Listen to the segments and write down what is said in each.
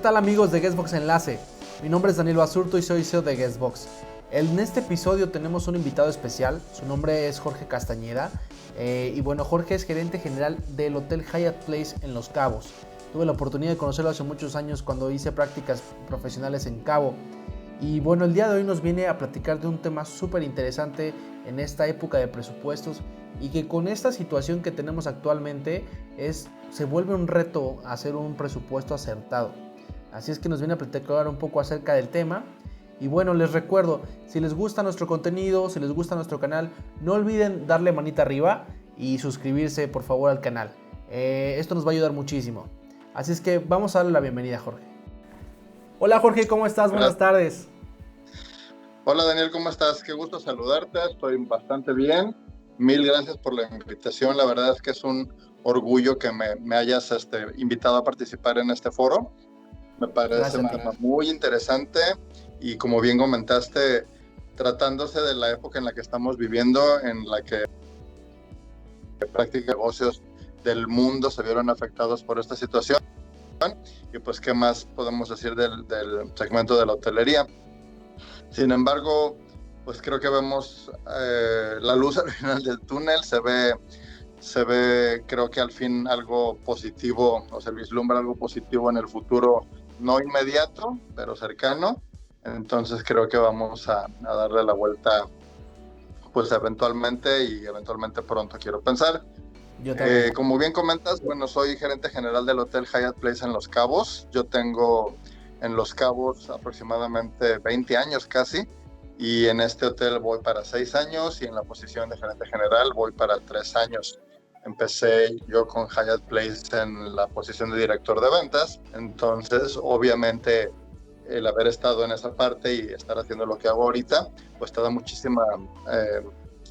tal amigos de Guestbox Enlace? Mi nombre es Daniel Basurto y soy CEO de Guestbox. En este episodio tenemos un invitado especial, su nombre es Jorge Castañeda y bueno, Jorge es gerente general del Hotel Hyatt Place en Los Cabos. Tuve la oportunidad de conocerlo hace muchos años cuando hice prácticas profesionales en Cabo. Y bueno, el día de hoy nos viene a platicar de un tema súper interesante en esta época de presupuestos y que con esta situación que tenemos actualmente se vuelve un reto hacer un presupuesto acertado. Así es que nos viene a platicar un poco acerca del tema. Y bueno, les recuerdo, si les gusta nuestro contenido, si les gusta nuestro canal, no olviden darle manita arriba y suscribirse por favor al canal. Esto nos va a ayudar muchísimo. Así es que vamos a darle la bienvenida a Jorge. Hola Jorge, ¿cómo estás? Buenas tardes. Hola Daniel, ¿cómo estás? Qué gusto saludarte, estoy bastante bien. Mil gracias por la invitación, la verdad es que es un orgullo que me hayas invitado a participar en este foro. Me parece un tema muy interesante y como bien comentaste, tratándose de la época en la que estamos viviendo, en la que prácticamente negocios del mundo se vieron afectados por esta situación. Y pues, ¿qué más podemos decir del segmento de la hotelería? Sin embargo, pues creo que vemos la luz al final del túnel, se ve, creo que al fin algo positivo, o se vislumbra algo positivo en el futuro, no inmediato, pero cercano. Entonces creo que vamos a darle la vuelta, pues eventualmente pronto, quiero pensar. Yo también. Como bien comentas, bueno, soy gerente general del Hotel Hyatt Place en Los Cabos. Yo tengo en Los Cabos aproximadamente 20 años casi, y en este hotel voy para 6 años y en la posición de gerente general voy para 3 años. Empecé yo con Hyatt Place en la posición de director de ventas, entonces obviamente el haber estado en esa parte y estar haciendo lo que hago ahorita, pues te da muchísima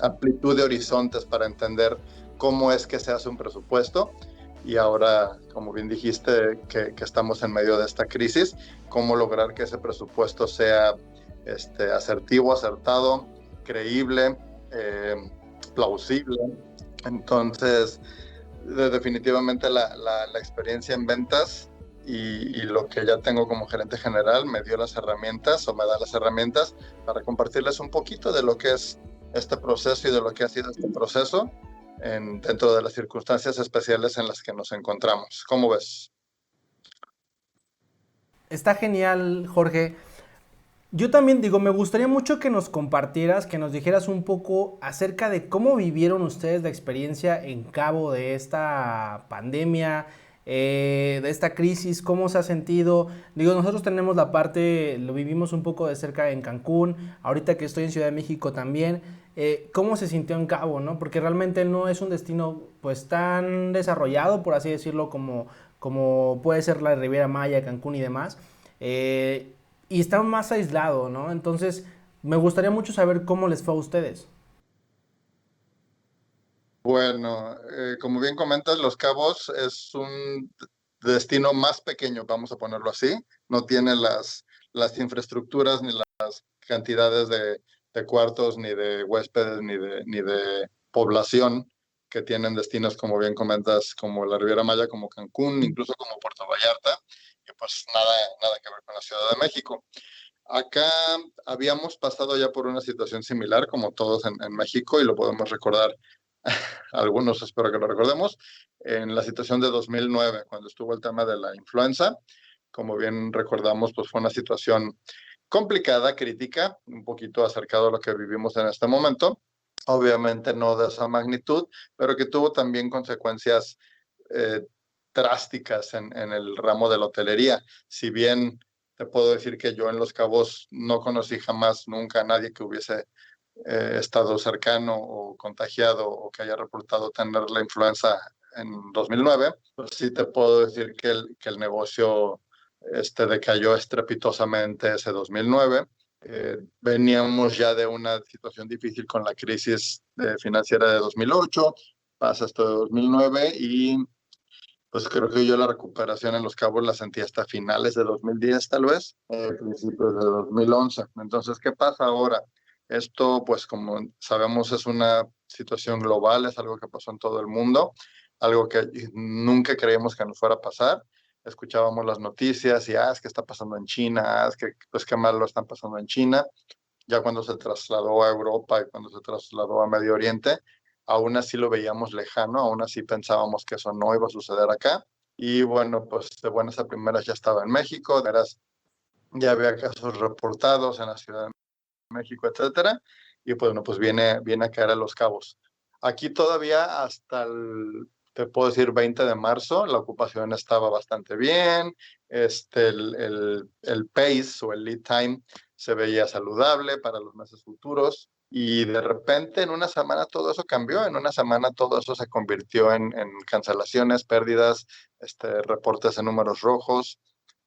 amplitud de horizontes para entender cómo es que se hace un presupuesto. Y ahora, como bien dijiste, que estamos en medio de esta crisis, cómo lograr que ese presupuesto sea asertivo, acertado, creíble, plausible. Entonces, definitivamente la experiencia en ventas y lo que ya tengo como gerente general me dio las herramientas o me da las herramientas para compartirles un poquito de lo que es este proceso y de lo que ha sido este proceso dentro de las circunstancias especiales en las que nos encontramos. ¿Cómo ves? Está genial, Jorge. Yo también digo, me gustaría mucho que nos compartieras, que nos dijeras un poco acerca de cómo vivieron ustedes la experiencia en Cabo de esta pandemia, de esta crisis, cómo se ha sentido. Digo, nosotros tenemos la parte, lo vivimos un poco de cerca en Cancún, ahorita que estoy en Ciudad de México también. ¿Cómo se sintió en Cabo, no? Porque realmente no es un destino pues tan desarrollado, por así decirlo, como puede ser la Riviera Maya, Cancún y demás. Y está más aislado, ¿no? Entonces, me gustaría mucho saber cómo les fue a ustedes. Bueno, como bien comentas, Los Cabos es un destino más pequeño, vamos a ponerlo así. No tiene las infraestructuras ni las cantidades de cuartos, ni de huéspedes, ni de población que tienen destinos, como bien comentas, como la Riviera Maya, como Cancún, incluso como Puerto Vallarta, y pues nada que ver con la Ciudad de México. Acá habíamos pasado ya por una situación similar, como todos en México, y lo podemos recordar, algunos espero que lo recordemos, en la situación de 2009, cuando estuvo el tema de la influenza. Como bien recordamos, pues fue una situación complicada, crítica, un poquito acercado a lo que vivimos en este momento. Obviamente no de esa magnitud, pero que tuvo también consecuencias eh, drásticas en el ramo de la hotelería. Si bien te puedo decir que yo en Los Cabos no conocí jamás, nunca a nadie que hubiese estado cercano o contagiado o que haya reportado tener la influenza en 2009, pues sí te puedo decir que el negocio decayó estrepitosamente ese 2009. Veníamos ya de una situación difícil con la crisis financiera de 2008, pasa esto de 2009 y pues creo que yo la recuperación en Los Cabos la sentí hasta finales de 2010 tal vez, principios de 2011. Entonces, ¿qué pasa ahora? Esto, pues como sabemos, es una situación global, es algo que pasó en todo el mundo, algo que nunca creíamos que nos fuera a pasar. escuchábamos las noticias y, es que está pasando en China, es que, pues qué mal lo están pasando en China. Ya cuando se trasladó a Europa y cuando se trasladó a Medio Oriente, aún así lo veíamos lejano, aún así pensábamos que eso no iba a suceder acá. Y bueno, pues de buenas a primeras ya estaba en México, de veras ya había casos reportados en la Ciudad de México, etcétera, y pues bueno, pues viene a caer a Los Cabos. Aquí todavía hasta te puedo decir, 20 de marzo, la ocupación estaba bastante bien, el pace o el lead time se veía saludable para los meses futuros, y de repente en una semana todo eso cambió, en una semana todo eso se convirtió en cancelaciones, pérdidas, reportes en números rojos.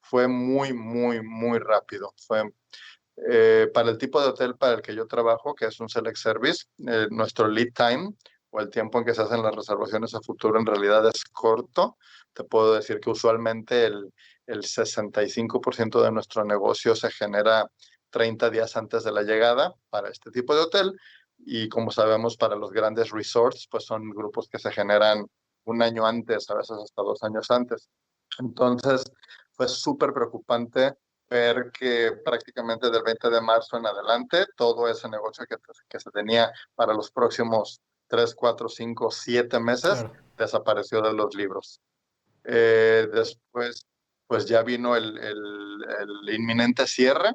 Fue muy, muy, muy rápido. Para el tipo de hotel para el que yo trabajo, que es un select service, nuestro lead time o el tiempo en que se hacen las reservaciones a futuro en realidad es corto. Te puedo decir que usualmente el 65% de nuestro negocio se genera 30 días antes de la llegada para este tipo de hotel. Y como sabemos, para los grandes resorts, pues son grupos que se generan un año antes, a veces hasta 2 años antes. Entonces, fue súper preocupante ver que prácticamente del 20 de marzo en adelante, todo ese negocio que se tenía para los próximos 3, 4, 5, 7 meses Claro. desapareció de los libros. Después, pues ya vino el inminente cierre,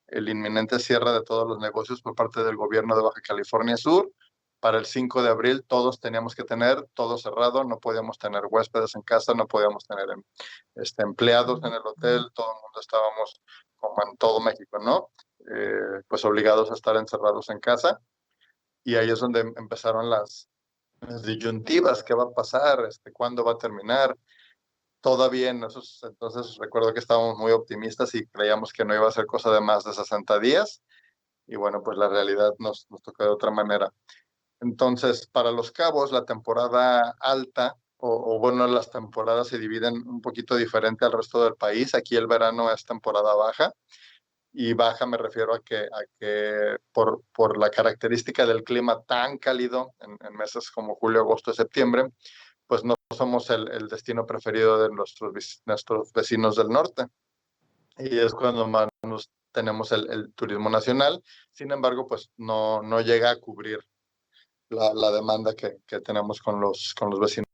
el inminente cierre de todos los negocios por parte del gobierno de Baja California Sur. Para el 5 de abril todos teníamos que tener todo cerrado, no podíamos tener huéspedes en casa, no podíamos tener empleados en el hotel, todo el mundo estábamos, como en todo México, ¿no? Pues obligados a estar encerrados en casa. Y ahí es donde empezaron las disyuntivas, ¿qué va a pasar? ¿Cuándo va a terminar? Todavía en esos entonces recuerdo que estábamos muy optimistas y creíamos que no iba a ser cosa de más de 60 días. Y bueno, pues la realidad nos tocó de otra manera. Entonces, para Los Cabos, la temporada alta, o bueno, las temporadas se dividen un poquito diferente al resto del país. Aquí el verano es temporada baja, y baja me refiero a que por la característica del clima tan cálido en meses como julio, agosto, septiembre, pues no somos el destino preferido de nuestros vecinos del norte. Y es cuando más tenemos el turismo nacional. Sin embargo, pues no llega a cubrir la demanda que tenemos con los vecinos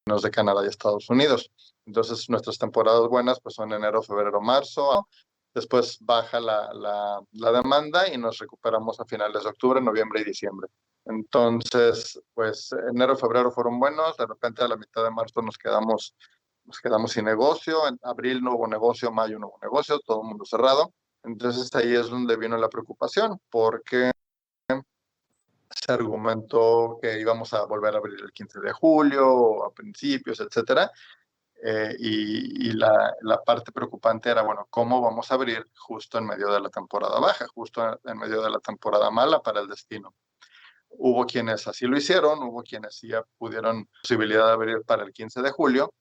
de Canadá y Estados Unidos. Entonces, nuestras temporadas buenas pues son enero, febrero, marzo. Después baja la demanda y nos recuperamos a finales de octubre, noviembre y diciembre. Entonces, pues enero, febrero fueron buenos. De repente a la mitad de marzo nos quedamos sin negocio. En abril no hubo negocio, mayo no hubo negocio, todo el mundo cerrado. Entonces ahí es donde vino la preocupación, porque se argumentó que íbamos a volver a abrir el 15 de julio, a principios, etcétera. Y la parte preocupante era, bueno, ¿cómo vamos a abrir justo en medio de la temporada baja, justo en medio de la temporada mala para el destino? Hubo quienes así lo hicieron, hubo quienes sí pudieron posibilidad de abrir para el 15 de julio,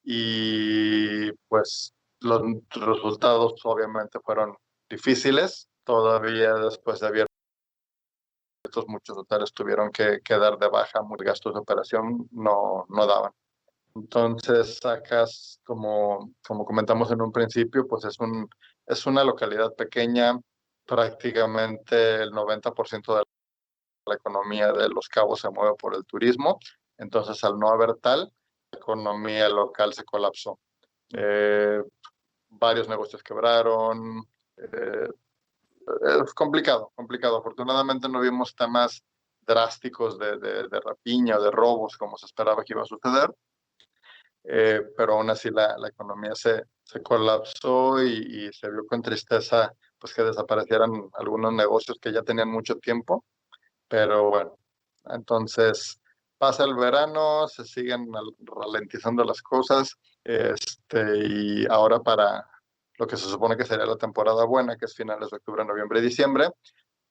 y pues los resultados obviamente fueron difíciles. Todavía después de abiertos, muchos hoteles tuvieron que dar de baja, muchos gastos de operación no daban. Entonces, sacas, como comentamos en un principio, pues es una localidad pequeña, prácticamente el 90% de la economía de Los Cabos se mueve por el turismo. Entonces, al no haber tal, la economía local se colapsó. Eh, Varios negocios quebraron. Es complicado, complicado. Afortunadamente no vimos temas drásticos de rapiña o de robos como se esperaba que iba a suceder. Pero aún así la economía se colapsó, y se vio con tristeza pues que desaparecieran algunos negocios que ya tenían mucho tiempo. Pero bueno, entonces pasa el verano, se siguen ralentizando las cosas, y ahora para lo que se supone que sería la temporada buena, que es finales de octubre, noviembre y diciembre,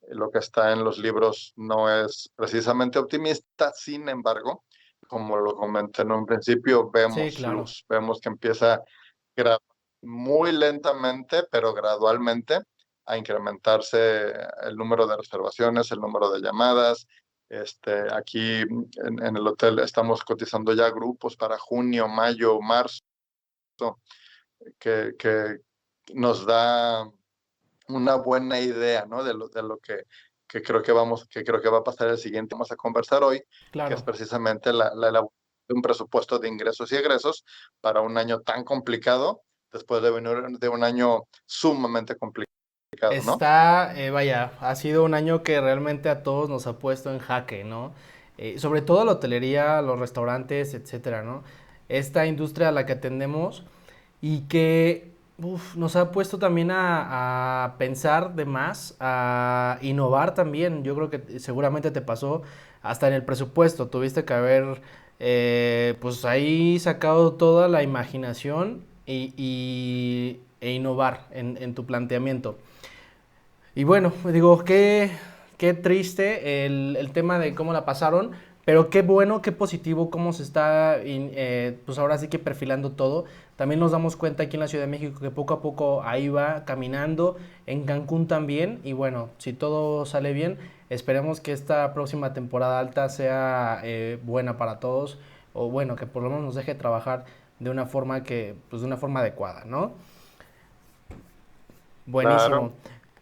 lo que está en los libros no es precisamente optimista. Sin embargo, como lo comenté en un principio, Sí, vemos claro. luz, vemos que empieza muy lentamente, pero gradualmente, a incrementarse el número de reservaciones, el número de llamadas. Aquí en el hotel estamos cotizando ya grupos para junio, mayo, marzo, que nos da una buena idea, ¿no? De lo que creo que creo que va a pasar el siguiente. Vamos a conversar hoy, que es Claro. precisamente la elaboración de un presupuesto de ingresos y egresos para un año tan complicado, después de venir de un año sumamente complicado, ¿no? Vaya, ha sido un año que realmente a todos nos ha puesto en jaque, ¿no? Sobre todo la hotelería, los restaurantes, etcétera, ¿no? Esta industria a la que atendemos y que nos ha puesto también a pensar de más, a innovar también. Yo creo que seguramente te pasó hasta en el presupuesto. Tuviste que haber, pues ahí sacado toda la imaginación e innovar en tu planteamiento. Y bueno, digo, qué triste el tema de cómo la pasaron, pero qué bueno, qué positivo, cómo se está, pues ahora sí que perfilando todo. También nos damos cuenta aquí en la Ciudad de México que poco a poco ahí va caminando, en Cancún también, y bueno, si todo sale bien, esperemos que esta próxima temporada alta sea buena para todos, o bueno, que por lo menos nos deje trabajar de una forma pues de una forma adecuada, ¿no? Buenísimo. Claro.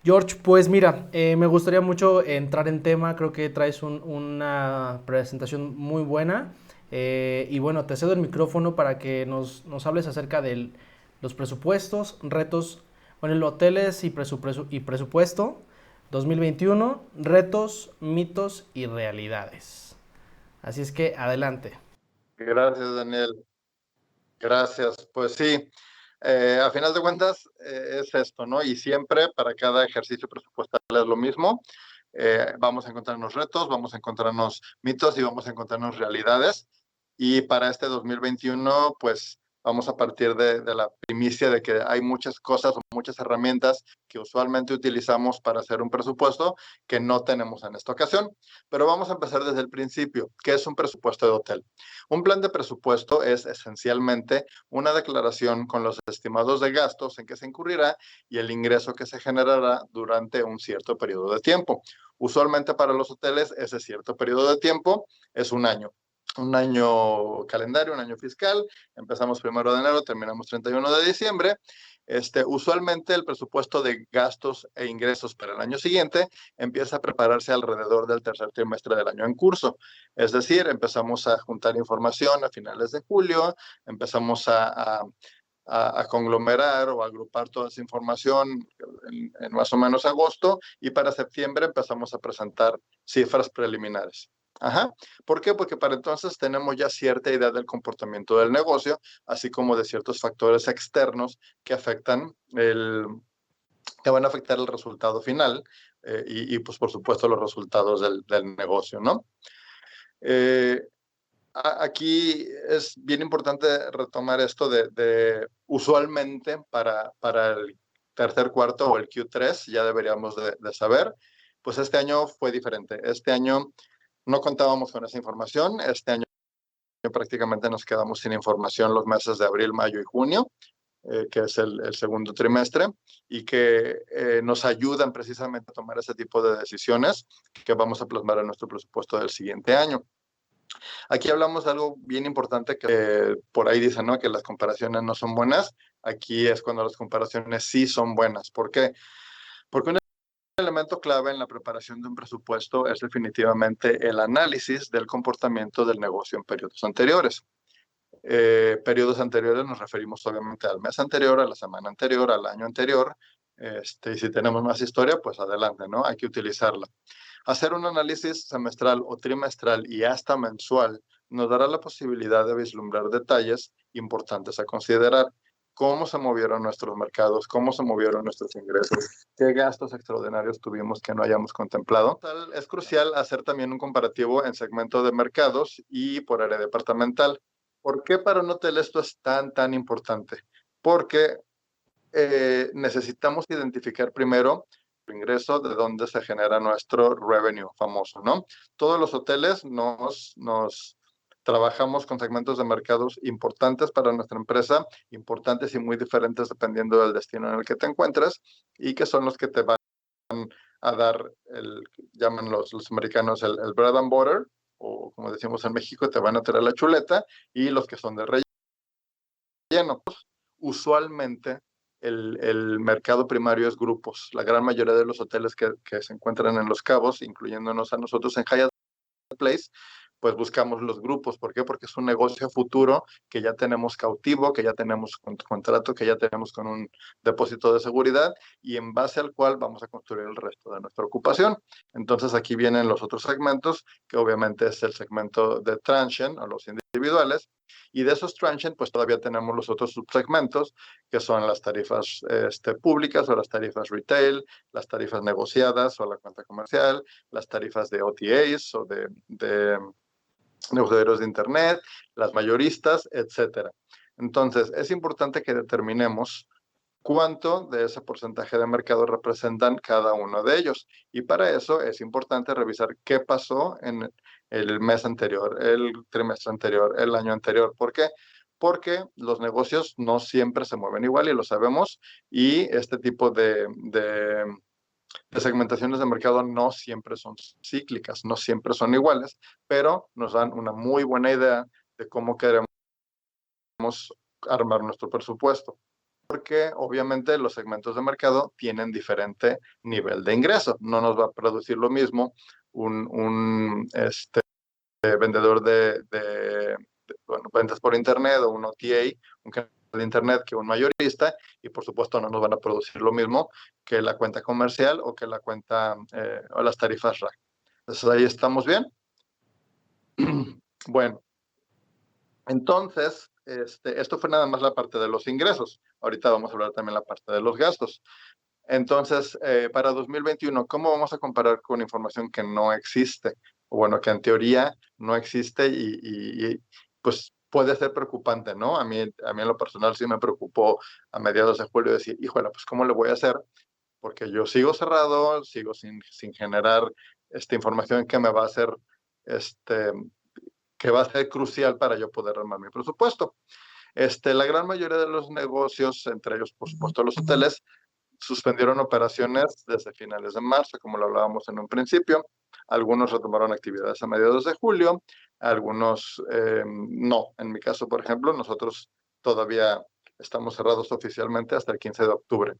George, pues mira, me gustaría mucho entrar en tema, creo que traes una presentación muy buena y bueno, te cedo el micrófono para que nos hables acerca de los presupuestos, retos, bueno, el hoteles y presupuesto 2021, retos, mitos y realidades. Así es que adelante. Gracias, Daniel. Gracias. Pues sí, a final de cuentas es esto, ¿no? Y siempre para cada ejercicio presupuestal es lo mismo. Vamos a encontrarnos retos, vamos a encontrarnos mitos y vamos a encontrarnos realidades. Y para este 2021, pues vamos a partir de la primicia de que hay muchas cosas o muchas herramientas que usualmente utilizamos para hacer un presupuesto que no tenemos en esta ocasión. Pero vamos a empezar desde el principio. ¿Qué es un presupuesto de hotel? Un plan de presupuesto es esencialmente una declaración con los estimados de gastos en que se incurrirá y el ingreso que se generará durante un cierto periodo de tiempo. Usualmente para los hoteles ese cierto periodo de tiempo es un año calendario, un año fiscal. Empezamos 1 de enero, terminamos 31 de diciembre. Usualmente el presupuesto de gastos e ingresos para el año siguiente empieza a prepararse alrededor del tercer trimestre del año en curso. Es decir, empezamos a juntar información a finales de julio, empezamos a conglomerar o agrupar toda esa información en más o menos agosto y para septiembre empezamos a presentar cifras preliminares. Ajá. ¿Por qué? Porque para entonces tenemos ya cierta idea del comportamiento del negocio, así como de ciertos factores externos que que van a afectar el resultado final pues por supuesto los resultados del negocio, ¿no? Eh, Aquí es bien importante retomar esto de usualmente para el tercer cuarto o el Q3, ya deberíamos de saber, pues este año fue diferente. Este año no contábamos con esa información, este año prácticamente nos quedamos sin información los meses de abril, mayo y junio, que es el segundo trimestre, y que nos ayudan precisamente a tomar ese tipo de decisiones que vamos a plasmar en nuestro presupuesto del siguiente año. Aquí hablamos de algo bien importante que por ahí dicen, ¿no? Que las comparaciones no son buenas. Aquí es cuando las comparaciones sí son buenas. ¿Por qué? Porque un elemento clave en la preparación de un presupuesto es definitivamente el análisis del comportamiento del negocio en periodos anteriores. Periodos anteriores nos referimos obviamente al mes anterior, a la semana anterior, al año anterior. Y si tenemos más historia, pues adelante, ¿no? Hay que utilizarla. Hacer un análisis semestral o trimestral y hasta mensual nos dará la posibilidad de vislumbrar detalles importantes a considerar. Cómo se movieron nuestros mercados, cómo se movieron nuestros ingresos, qué gastos extraordinarios tuvimos que no hayamos contemplado. Es crucial hacer también un comparativo en segmento de mercados y por área departamental. ¿Por qué para un hotel esto es tan importante? Porque necesitamos identificar primero el ingreso de dónde se genera nuestro revenue famoso, ¿no? Todos los hoteles nos trabajamos con segmentos de mercados importantes para nuestra empresa, importantes y muy diferentes dependiendo del destino en el que te encuentres y que son los que te van a dar, llaman los americanos el bread and butter, o como decimos en México, te van a traer la chuleta, y los que son de relleno. usualmente el mercado primario es grupos. La gran mayoría de los hoteles que se encuentran en Los Cabos, incluyéndonos a nosotros en Hyatt Place, pues buscamos los grupos. ¿Por qué? Porque es un negocio futuro que ya tenemos cautivo, que ya tenemos contrato, que ya tenemos con un depósito de seguridad y en base al cual vamos a construir el resto de nuestra ocupación. Entonces aquí vienen los otros segmentos, que obviamente es el segmento de transient o los individuales, y de esos transient pues todavía tenemos los otros subsegmentos, que son las tarifas públicas o las tarifas retail, las tarifas negociadas o la cuenta comercial, las tarifas de OTAs o de negociadores de Internet, las mayoristas, etcétera. Entonces, es importante que determinemos cuánto de ese porcentaje de mercado representan cada uno de ellos. Y para eso es importante revisar qué pasó en el mes anterior, el trimestre anterior, el año anterior. ¿Por qué? Porque los negocios no siempre se mueven igual y lo sabemos, y este tipo de segmentaciones de mercado no siempre son cíclicas, no siempre son iguales, pero nos dan una muy buena idea de cómo queremos armar nuestro presupuesto. Porque obviamente los segmentos de mercado tienen diferente nivel de ingreso. No nos va a producir lo mismo un vendedor bueno, ventas por internet o un OTA, un canal de internet, que un mayorista, y por supuesto no nos van a producir lo mismo que la cuenta comercial o que la cuenta o las tarifas RAC. Entonces ahí estamos bien. Bueno, entonces, esto fue nada más la parte de los ingresos. Ahorita vamos a hablar también la parte de los gastos. Entonces, para 2021, ¿cómo vamos a comparar con información que no existe? O bueno, que en teoría no existe pues puede ser preocupante, ¿no? A mí en lo personal sí me preocupó a mediados de julio decir, híjole, pues ¿cómo le voy a hacer? Porque yo sigo cerrado, sigo sin generar esta información que me va a hacer, este, que va a ser crucial para yo poder armar mi presupuesto. La gran mayoría de los negocios, entre ellos, por supuesto, los hoteles, suspendieron operaciones desde finales de marzo, como lo hablábamos en un principio. Algunos retomaron actividades a mediados de julio, algunos no. En mi caso, por ejemplo, nosotros todavía estamos cerrados oficialmente hasta el 15 de octubre.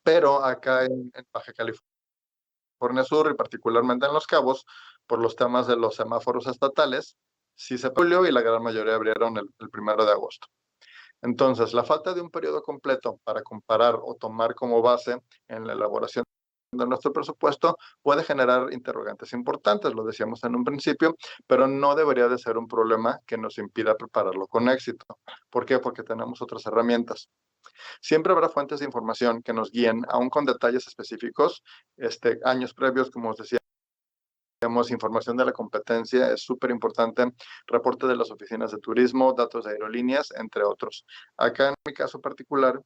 Pero acá en Baja California Sur y particularmente en Los Cabos, por los temas de los semáforos estatales, sí se pulió y la gran mayoría abrieron el 1 de agosto. Entonces, la falta de un periodo completo para comparar o tomar como base en la elaboración de nuestro presupuesto puede generar interrogantes importantes, lo decíamos en un principio, pero no debería de ser un problema que nos impida prepararlo con éxito. ¿Por qué? Porque tenemos otras herramientas. Siempre habrá fuentes de información que nos guíen, aún con detalles específicos, años previos, como os decía, información de la competencia es súper importante, reporte de las oficinas de turismo, datos de aerolíneas, entre otros. Acá en mi caso particular,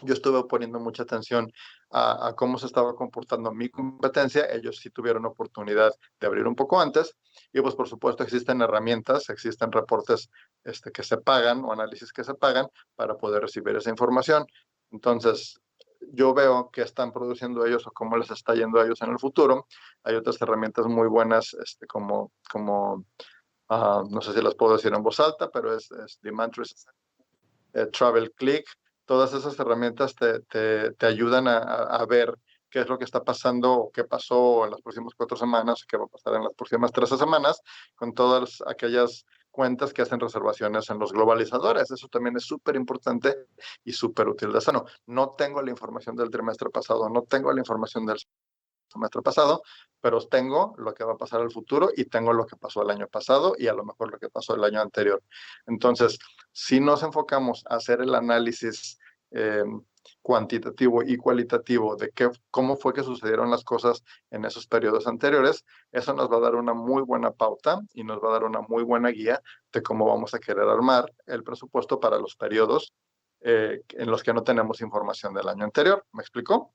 yo estuve poniendo mucha atención a cómo se estaba comportando mi competencia. Ellos sí tuvieron oportunidad de abrir un poco antes y pues por supuesto existen herramientas, existen reportes que se pagan o análisis que se pagan para poder recibir esa información. Entonces, yo veo qué están produciendo ellos o cómo les está yendo a ellos en el futuro. Hay otras herramientas muy buenas, como no sé si las puedo decir en voz alta, pero es Demand Travel Click. Todas esas herramientas te ayudan a ver qué es lo que está pasando o qué pasó en las próximas 4 semanas, qué va a pasar en las próximas 13 semanas, con todas aquellas cuentas que hacen reservaciones en los globalizadores. Eso también es súper importante y súper útil de eso. No tengo la información del trimestre pasado, no tengo la información del semestre pasado, pero tengo lo que va a pasar al futuro y tengo lo que pasó el año pasado y a lo mejor lo que pasó el año anterior. Entonces, si nos enfocamos a hacer el análisis cuantitativo y cualitativo de cómo fue que sucedieron las cosas en esos periodos anteriores, eso nos va a dar una muy buena pauta y nos va a dar una muy buena guía de cómo vamos a querer armar el presupuesto para los periodos en los que no tenemos información del año anterior. ¿Me explicó?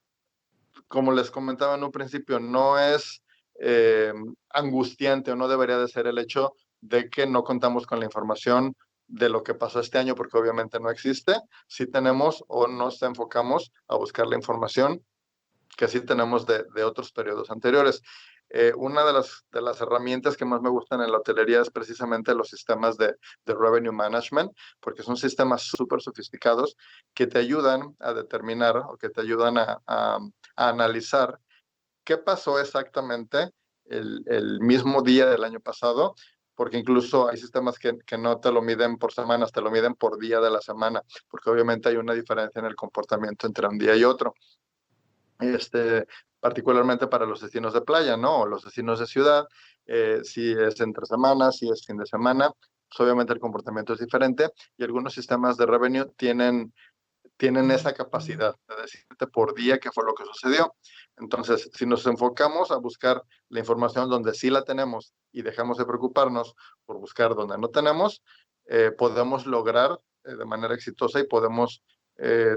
Como les comentaba en un principio, no es angustiante o no debería de ser el hecho de que no contamos con la información de lo que pasó este año, porque obviamente no existe. Sí tenemos o nos enfocamos a buscar la información que sí tenemos de otros periodos anteriores. Una de las herramientas que más me gustan en la hotelería es precisamente los sistemas de revenue management, porque son sistemas súper sofisticados que te ayudan a determinar o que te ayudan a analizar qué pasó exactamente el mismo día del año pasado, porque incluso hay sistemas que no te lo miden por semanas, te lo miden por día de la semana, porque obviamente hay una diferencia en el comportamiento entre un día y otro. Particularmente para los destinos de playa, ¿no? O los destinos de ciudad, si es entre semanas, si es fin de semana, pues obviamente el comportamiento es diferente y algunos sistemas de revenue tienen esa capacidad de decirte por día qué fue lo que sucedió. Entonces, si nos enfocamos a buscar la información donde sí la tenemos y dejamos de preocuparnos por buscar donde no tenemos, podemos lograr de manera exitosa y podemos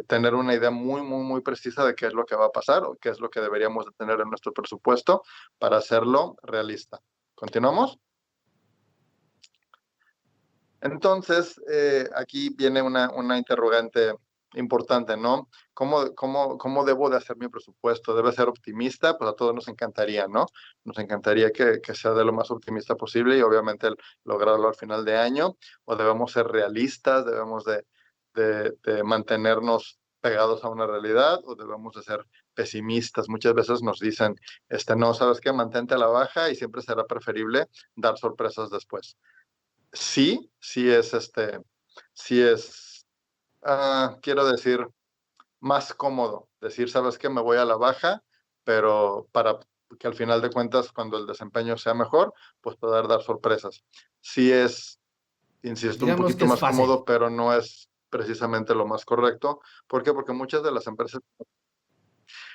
tener una idea muy, muy, muy precisa de qué es lo que va a pasar o qué es lo que deberíamos de tener en nuestro presupuesto para hacerlo realista. ¿Continuamos? Entonces, aquí viene una interrogante importante, ¿no? ¿Cómo debo de hacer mi presupuesto? ¿Debe ser optimista? Pues a todos nos encantaría, ¿no? Nos encantaría que sea de lo más optimista posible y obviamente lograrlo al final de año. ¿O debemos ser realistas? ¿Debemos de mantenernos pegados a una realidad? ¿O debemos de ser pesimistas? Muchas veces nos dicen, no, ¿sabes qué? Mantente a la baja y siempre será preferible dar sorpresas después. Sí, sí es, quiero decir, más cómodo. Decir, sabes que me voy a la baja, pero para que al final de cuentas, cuando el desempeño sea mejor, pues poder dar sorpresas. Sí es, insisto, un Digamos que poquito es más fácil. cómodo, pero no es precisamente lo más correcto. ¿Por qué? Porque muchas de las empresas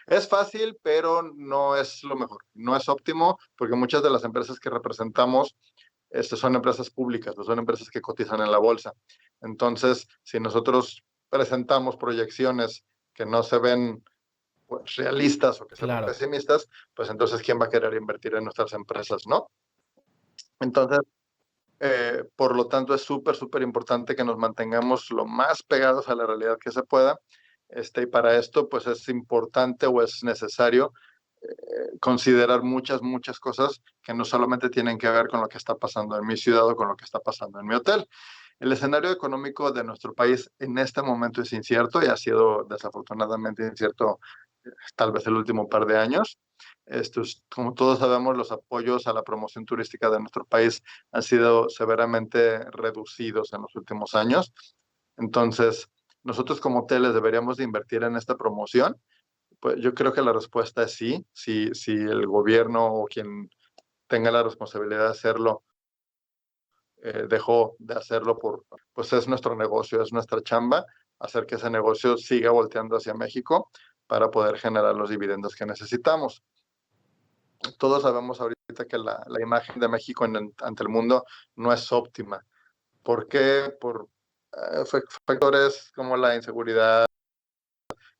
es fácil, pero no es lo mejor. No es óptimo, porque muchas de las empresas que representamos son empresas públicas, no son empresas que cotizan en la bolsa. Entonces, si nosotros presentamos proyecciones que no se ven pues, realistas o que se ven Claro. pesimistas, pues entonces, ¿quién va a querer invertir en nuestras empresas, no? Entonces, por lo tanto, es súper, súper importante que nos mantengamos lo más pegados a la realidad que se pueda. Y para esto, pues es importante o es necesario considerar muchas, muchas cosas que no solamente tienen que ver con lo que está pasando en mi ciudad o con lo que está pasando en mi hotel. El escenario económico de nuestro país en este momento es incierto y ha sido desafortunadamente incierto tal vez el último par de años. Como todos sabemos, los apoyos a la promoción turística de nuestro país han sido severamente reducidos en los últimos años. Entonces, nosotros como hoteles deberíamos de invertir en esta promoción. Pues yo creo que la respuesta es sí, si el gobierno o quien tenga la responsabilidad de hacerlo dejó de hacerlo pues es nuestro negocio, es nuestra chamba, hacer que ese negocio siga volteando hacia México para poder generar los dividendos que necesitamos. Todos sabemos ahorita que la imagen de México ante el mundo no es óptima. ¿Por qué? Por factores como la inseguridad,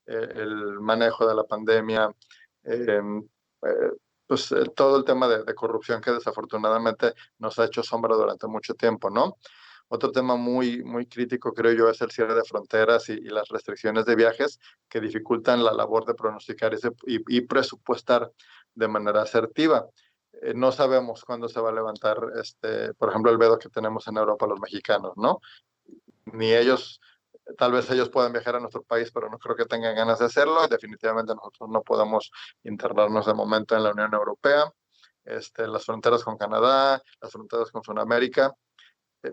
el manejo de la pandemia, eh, eh, pues todo el tema de corrupción que desafortunadamente nos ha hecho sombra durante mucho tiempo, ¿no? Otro tema muy, muy crítico, creo yo, es el cierre de fronteras y las restricciones de viajes que dificultan la labor de pronosticar y presupuestar de manera asertiva. No sabemos cuándo se va a levantar, por ejemplo, el veto que tenemos en Europa los mexicanos, ¿no? Ni ellos, tal vez ellos puedan viajar a nuestro país, pero no creo que tengan ganas de hacerlo. Definitivamente nosotros no podemos internarnos de momento en la Unión Europea. Las fronteras con Canadá, las fronteras con Sudamérica,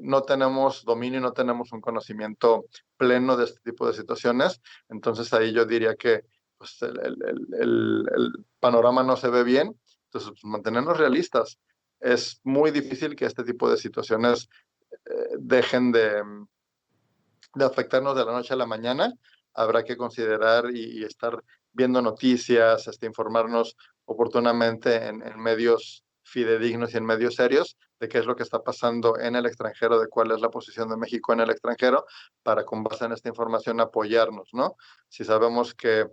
no tenemos dominio, no tenemos un conocimiento pleno de este tipo de situaciones. Entonces ahí yo diría que pues, el panorama no se ve bien. Entonces, pues, mantenernos realistas. Es muy difícil que este tipo de situaciones dejen de afectarnos de la noche a la mañana. Habrá que considerar y estar viendo noticias, informarnos oportunamente en medios fidedignos y en medios serios de qué es lo que está pasando en el extranjero, de cuál es la posición de México en el extranjero, para con base en esta información apoyarnos, ¿no? Si sabemos que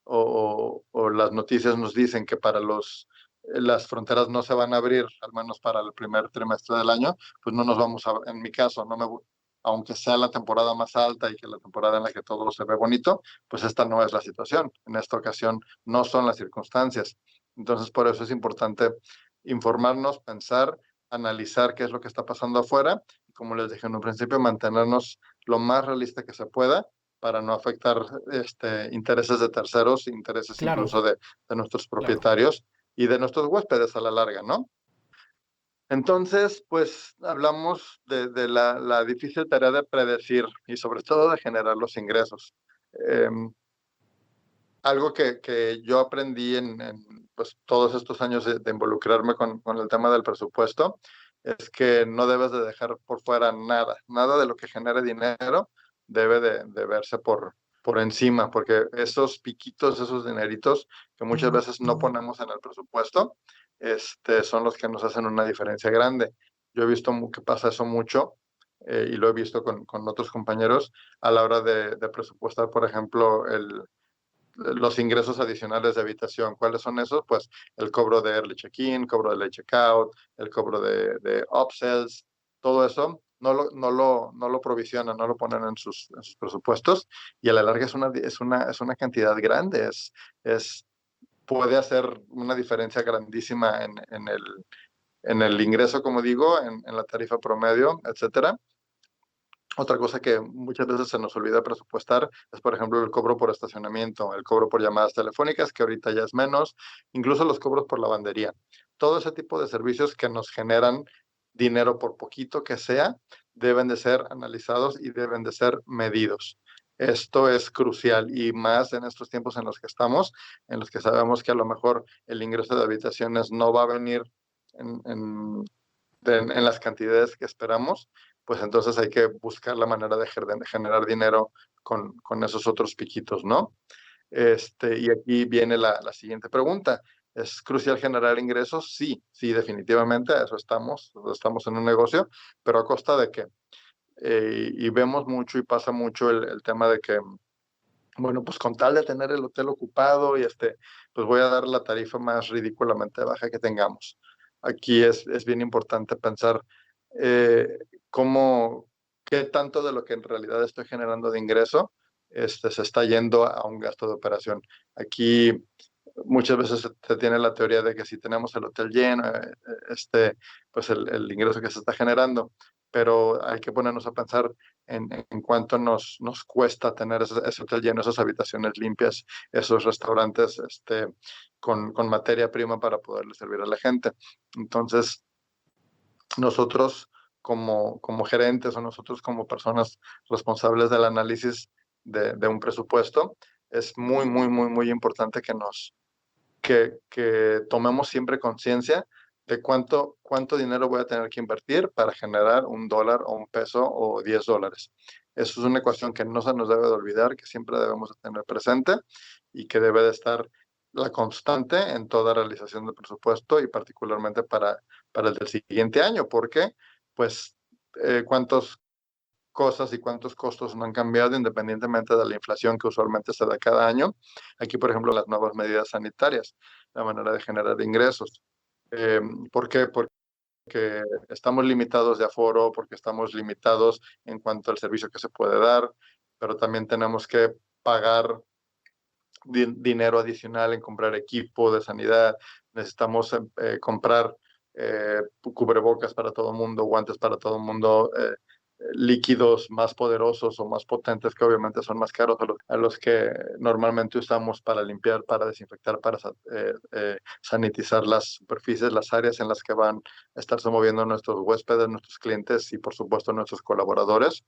o las noticias nos dicen que para las fronteras no se van a abrir, al menos para el primer trimestre del año, pues no nos vamos a, en mi caso, no me, aunque sea la temporada más alta y que la temporada en la que todo se ve bonito, pues esta no es la situación. En esta ocasión no son las circunstancias. Entonces, por eso es importante informarnos, pensar, analizar qué es lo que está pasando afuera, y como les dije en un principio, mantenernos lo más realista que se pueda para no afectar intereses de terceros, intereses Claro, incluso de nuestros claro. propietarios y de nuestros huéspedes a la larga, ¿no? Entonces, pues hablamos de la difícil tarea de predecir y sobre todo de generar los ingresos. Algo que yo aprendí pues, todos estos años de involucrarme con el tema del presupuesto es que no debes de dejar por fuera nada, nada de lo que genere dinero debe de verse por encima, porque esos piquitos, esos dineritos que muchas veces no ponemos en el presupuesto, son los que nos hacen una diferencia grande. Yo he visto que pasa eso mucho y lo he visto con otros compañeros a la hora de presupuestar, por ejemplo, los ingresos adicionales de habitación. ¿Cuáles son esos? Pues el cobro de early check-in, cobro de late check-out, el cobro de upsells, todo eso no lo provisionan, no lo ponen en sus presupuestos y a la larga es una cantidad grande, puede hacer una diferencia grandísima en el ingreso, como digo, en la tarifa promedio, etcétera. Otra cosa que muchas veces se nos olvida presupuestar es, por ejemplo, el cobro por estacionamiento, el cobro por llamadas telefónicas, que ahorita ya es menos, incluso los cobros por lavandería. Todo ese tipo de servicios que nos generan dinero por poquito que sea, deben de ser analizados y deben de ser medidos. Esto es crucial y más en estos tiempos en los que estamos, en los que sabemos que a lo mejor el ingreso de habitaciones no va a venir en, en en las cantidades que esperamos, pues entonces hay que buscar la manera de generar dinero con esos otros piquitos, ¿no? Y aquí viene la siguiente pregunta. ¿Es crucial generar ingresos? Sí, sí, definitivamente, a eso estamos en un negocio, pero ¿a costa de qué? Y vemos mucho y pasa mucho el tema de que, bueno, pues con tal de tener el hotel ocupado pues voy a dar la tarifa más ridículamente baja que tengamos. Aquí es bien importante pensar eh, cómo, qué tanto de lo que en realidad estoy generando de ingreso se está yendo a un gasto de operación. Aquí muchas veces se tiene la teoría de que si tenemos el hotel lleno, pues el ingreso que se está generando, pero hay que ponernos a pensar en cuánto nos cuesta tener ese hotel lleno, esas habitaciones limpias, esos restaurantes con materia prima para poderle servir a la gente. Entonces, nosotros como gerentes o nosotros como personas responsables del análisis de un presupuesto, es muy, muy, muy, muy importante que tomemos siempre conciencia de cuánto dinero voy a tener que invertir para generar $1 o $1 o $10. Eso es una ecuación que no se nos debe de olvidar, que siempre debemos de tener presente y que debe de estar la constante en toda realización del presupuesto y particularmente para el del siguiente año, porque pues cuántas cosas y cuántos costos no han cambiado independientemente de la inflación que usualmente se da cada año. Aquí, por ejemplo, las nuevas medidas sanitarias, la manera de generar ingresos. Eh, ¿Por qué? Porque estamos limitados de aforo, porque estamos limitados en cuanto al servicio que se puede dar, pero también tenemos que pagar dinero adicional en comprar equipo de sanidad, necesitamos comprar cubrebocas para todo el mundo, guantes para todo el mundo, líquidos más poderosos o más potentes que obviamente son más caros a los que normalmente usamos para limpiar, para desinfectar, para sanitizar las superficies, las áreas en las que van a estarse moviendo nuestros huéspedes, nuestros clientes y por supuesto nuestros colaboradores.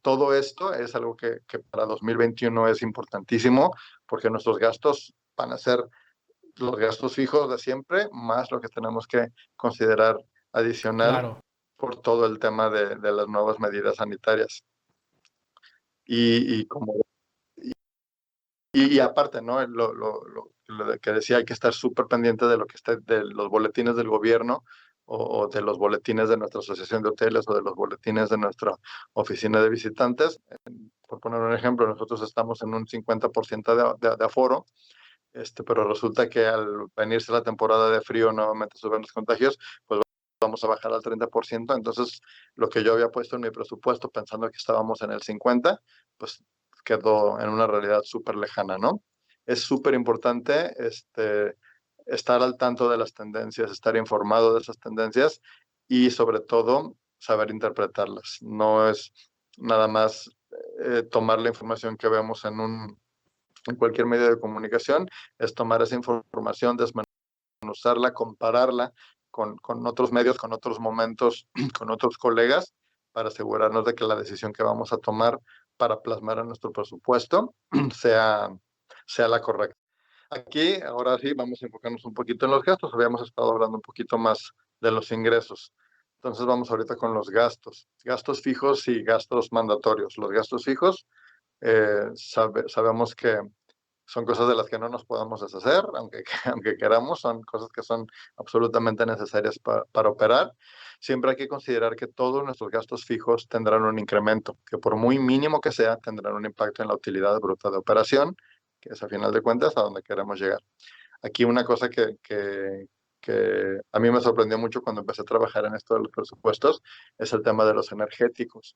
Todo esto es algo que para 2021 es importantísimo porque nuestros gastos van a ser los gastos fijos de siempre, más lo que tenemos que considerar adicional Claro, por todo el tema de las nuevas medidas sanitarias. Y como y aparte, ¿no? Lo que decía, hay que estar súper pendiente de lo que está, de los boletines del gobierno o de los boletines de nuestra asociación de hoteles o de los boletines de nuestra oficina de visitantes. Por poner un ejemplo, nosotros estamos en un 50% de aforo, pero resulta que al venirse la temporada de frío, nuevamente suben los contagios, pues vamos a bajar al 30%. Entonces, lo que yo había puesto en mi presupuesto pensando que estábamos en el 50%, pues quedó en una realidad súper lejana, ¿no? Es súper importante estar al tanto de las tendencias, estar informado de esas tendencias y sobre todo saber interpretarlas. No es nada más tomar la información que vemos en cualquier medio de comunicación, es tomar esa información, desmenuzarla, compararla con otros medios, con otros momentos, con otros colegas, para asegurarnos de que la decisión que vamos a tomar para plasmar en nuestro presupuesto sea, sea la correcta. Aquí, ahora sí, vamos a enfocarnos un poquito en los gastos. Habíamos estado hablando un poquito más de los ingresos. Entonces vamos ahorita con los gastos. Gastos fijos y gastos mandatorios. Los gastos fijos, sabemos que son cosas de las que no nos podemos deshacer, aunque queramos, son cosas que son absolutamente necesarias para operar. Siempre hay que considerar que todos nuestros gastos fijos tendrán un incremento, que por muy mínimo que sea, tendrán un impacto en la utilidad bruta de operación, que es a final de cuentas a donde queremos llegar. Aquí una cosa que a mí me sorprendió mucho cuando empecé a trabajar en esto de los presupuestos es el tema de los energéticos.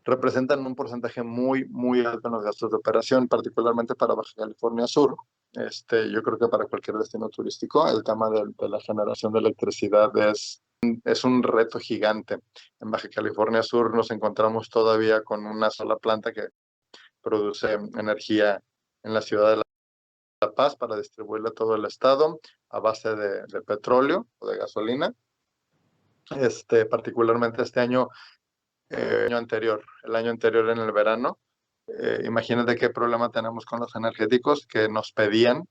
Representan un porcentaje muy, muy alto en los gastos de operación, particularmente para Baja California Sur. Yo creo que para cualquier destino turístico, el tema de la generación de electricidad es un reto gigante. En Baja California Sur nos encontramos todavía con una sola planta que produce energía en la ciudad de La Paz para distribuirla a todo el estado a base de petróleo o de gasolina. Particularmente este año, el año anterior en el verano, imagínate qué problema tenemos con los energéticos que nos pedían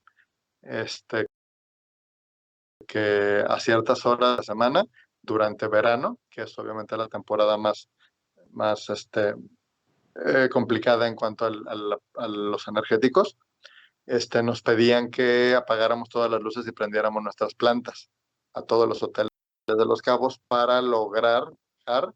que a ciertas horas de la semana, durante verano, que es obviamente la temporada más complicada en cuanto a los energéticos, nos pedían que apagáramos todas las luces y prendiéramos nuestras plantas a todos los hoteles de Los Cabos para lograr bajar,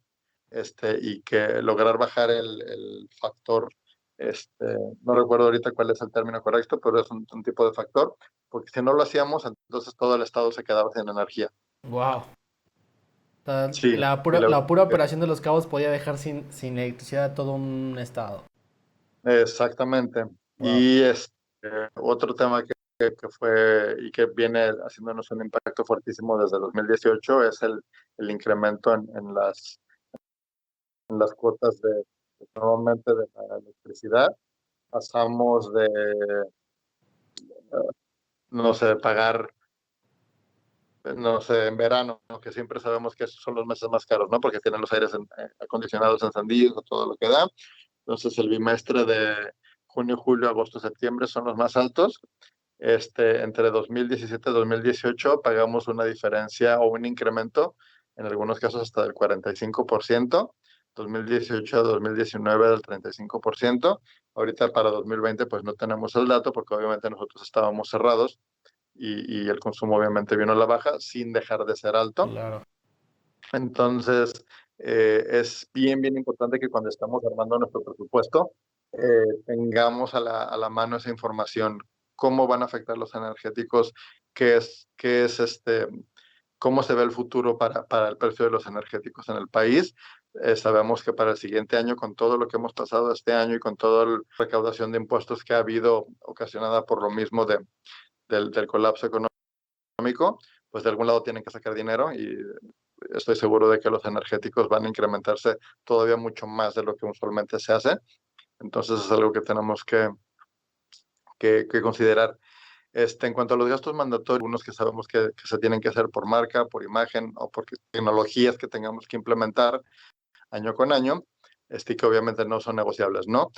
lograr bajar el factor, no recuerdo ahorita cuál es el término correcto, pero es un tipo de factor, porque si no lo hacíamos, entonces todo el estado se quedaba sin energía. Wow. Sí, y La pura operación de los cabos podía dejar sin electricidad a todo un estado. exactamente. Wow. Y otro tema que fue y que viene haciéndonos un impacto fuertísimo desde 2018 es el incremento en las cuotas nuevamente de la electricidad. Pasamos de, no sé, pagar, no sé, en verano, ¿no? Que siempre sabemos que esos son los meses más caros, ¿no? Porque tienen los aires acondicionados encendidos, todo lo que da. Entonces el bimestre de junio, julio, agosto, septiembre son los más altos. Entre 2017 y 2018 pagamos una diferencia o un incremento, en algunos casos hasta del 45%, 2018 a 2019 del 35%. Ahorita para 2020 pues no tenemos el dato porque obviamente nosotros estábamos cerrados y el consumo obviamente vino a la baja sin dejar de ser alto. Claro. Entonces, es bien, bien importante que cuando estamos armando nuestro presupuesto, tengamos a la mano esa información, cómo van a afectar los energéticos, qué es cómo se ve el futuro para el precio de los energéticos en el país. Sabemos que para el siguiente año, con todo lo que hemos pasado este año y con toda la recaudación de impuestos que ha habido ocasionada por lo mismo del colapso económico, pues de algún lado tienen que sacar dinero y estoy seguro de que los energéticos van a incrementarse todavía mucho más de lo que usualmente se hace. Entonces es algo que tenemos que considerar. En cuanto a los gastos mandatorios, algunos que sabemos que se tienen que hacer por marca, por imagen o por tecnologías que tengamos que implementar año con año, que obviamente no son negociables, ¿no?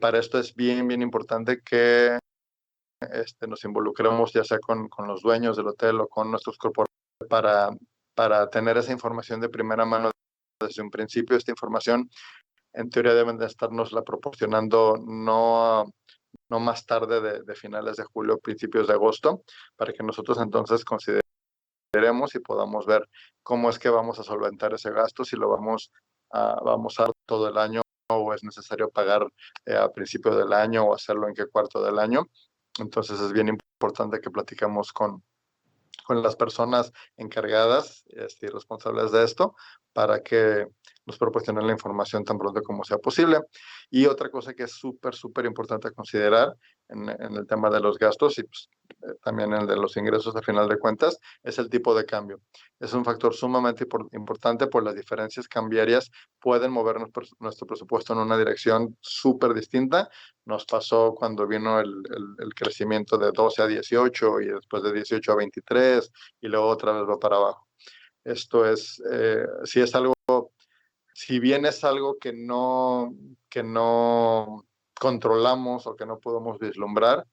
Para esto es bien, bien importante que nos involucremos ya sea con los dueños del hotel o con nuestros corporativos para, para tener esa información de primera mano desde un principio. Esta información en teoría deben de estarnos la proporcionando no más tarde de finales de julio, principios de agosto, para que nosotros entonces consideremos y podamos ver cómo es que vamos a solventar ese gasto, si lo vamos a todo el año o es necesario pagar a principio del año o hacerlo en qué cuarto del año. Entonces es bien importante que platicamos con las personas encargadas y responsables de esto para que nos proporcionen la información tan pronto como sea posible. Y otra cosa que es súper importante considerar en el tema de los gastos y pues, también en el de los ingresos a final de cuentas, es el tipo de cambio. Es un factor sumamente importante por las diferencias cambiarias pueden mover nuestro presupuesto en una dirección súper distinta. Nos pasó cuando vino el crecimiento de 12 a 18 y después de 18 a 23 y luego otra vez va para abajo. Esto es, si es algo, si bien es algo que no controlamos o que no podemos vislumbrar,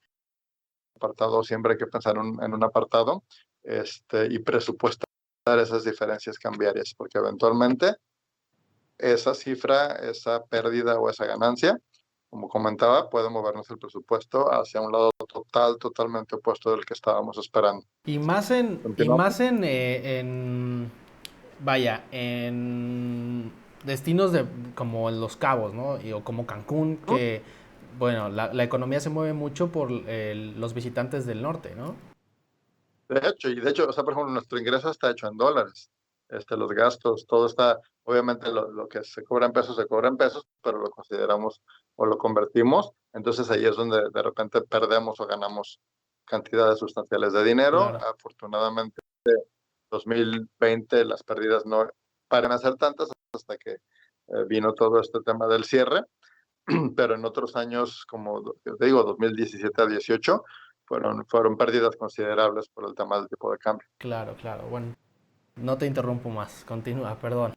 apartado, siempre hay que pensar en un apartado y presupuestar esas diferencias cambiarias, porque eventualmente esa cifra, esa pérdida o esa ganancia, como comentaba, puede movernos el presupuesto hacia un lado totalmente opuesto del que estábamos esperando. Y Continuamos. más vaya, en destinos de como en Los Cabos, ¿no? O como Cancún, que, bueno, la economía se mueve mucho por los visitantes del norte, ¿no? De hecho, o sea, por ejemplo, nuestro ingreso está hecho en dólares. Los gastos, todo está, obviamente lo que se cobra en pesos, pero lo consideramos o lo convertimos. Entonces ahí es donde de repente perdemos o ganamos cantidades sustanciales de dinero. Claro. Afortunadamente, 2020 las pérdidas no paran a ser tantas hasta que vino todo este tema del cierre, pero en otros años, como te digo, 2017 a 18, fueron pérdidas considerables por el tema del tipo de cambio. Claro, claro. Bueno, no te interrumpo más. Continúa, perdón.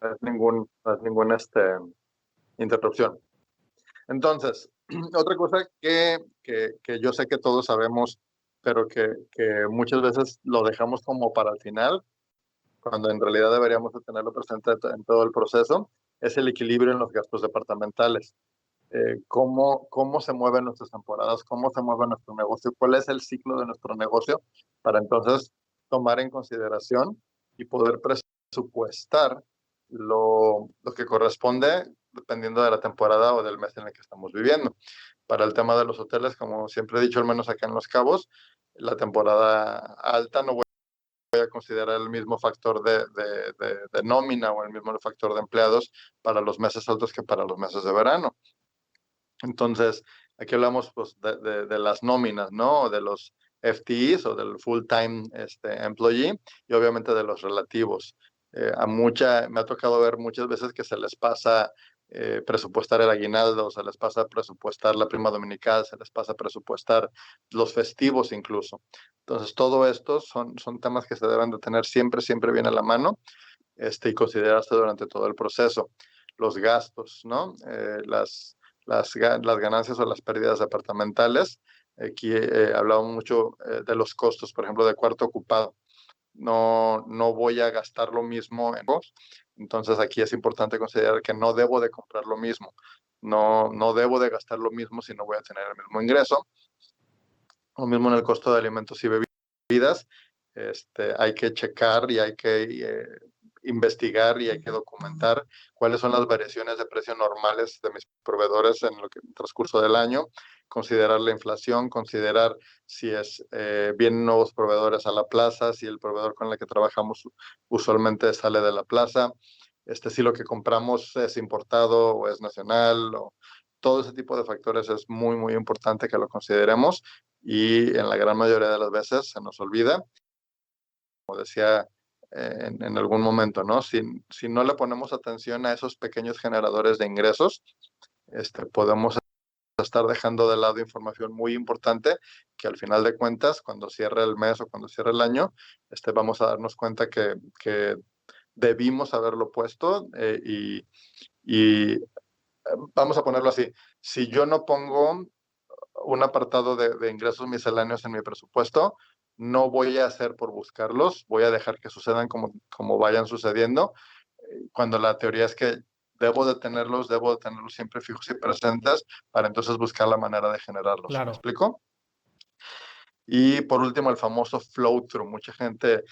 No es ninguna interrupción. Entonces, otra cosa que yo sé que todos sabemos, pero que muchas veces lo dejamos como para el final, cuando en realidad deberíamos de tenerlo presente en todo el proceso, es el equilibrio en los gastos departamentales. Cómo se mueven nuestras temporadas, cómo se mueve nuestro negocio, cuál es el ciclo de nuestro negocio, para entonces tomar en consideración y poder presupuestar lo que corresponde dependiendo de la temporada o del mes en el que estamos viviendo. Para el tema de los hoteles, como siempre he dicho, al menos acá en Los Cabos, la temporada alta no voy a considerar el mismo factor de nómina o el mismo factor de empleados para los meses altos que para los meses de verano. Entonces, aquí hablamos pues, de las nóminas, ¿no? De los FTEs o del full-time employee y obviamente de los relativos. Me ha tocado ver muchas veces que se les pasa presupuestar el aguinaldo, se les pasa presupuestar la prima dominical, se les pasa presupuestar los festivos incluso. Entonces, todo esto son temas que se deben de tener siempre bien a la mano y considerarse durante todo el proceso. Los gastos, ¿no? Las ganancias o las pérdidas departamentales. Aquí hablamos mucho de los costos, por ejemplo, de cuarto ocupado. No voy a gastar lo mismo en vos. Entonces aquí es importante considerar que no debo de comprar lo mismo. No debo de gastar lo mismo si no voy a tener el mismo ingreso. Lo mismo en el costo de alimentos y bebidas. Hay que checar y hay que investigar y hay que documentar cuáles son las variaciones de precio normales de mis proveedores en el transcurso del año, considerar la inflación, considerar si vienen nuevos proveedores a la plaza, si el proveedor con el que trabajamos usualmente sale de la plaza, si lo que compramos es importado o es nacional, o todo ese tipo de factores es muy importante que lo consideremos y en la gran mayoría de las veces se nos olvida, como decía en algún momento, ¿no? Si no le ponemos atención a esos pequeños generadores de ingresos, podemos estar dejando de lado información muy importante que al final de cuentas, cuando cierre el mes o cuando cierre el año, vamos a darnos cuenta que debimos haberlo puesto y vamos a ponerlo así, si yo no pongo un apartado de ingresos misceláneos en mi presupuesto, no voy a hacer por buscarlos, voy a dejar que sucedan como vayan sucediendo, cuando la teoría es que debo de tenerlos siempre fijos y presentes para entonces buscar la manera de generarlos. ¿Me Claro. explico? Y por último, el famoso flow through. Mucha gente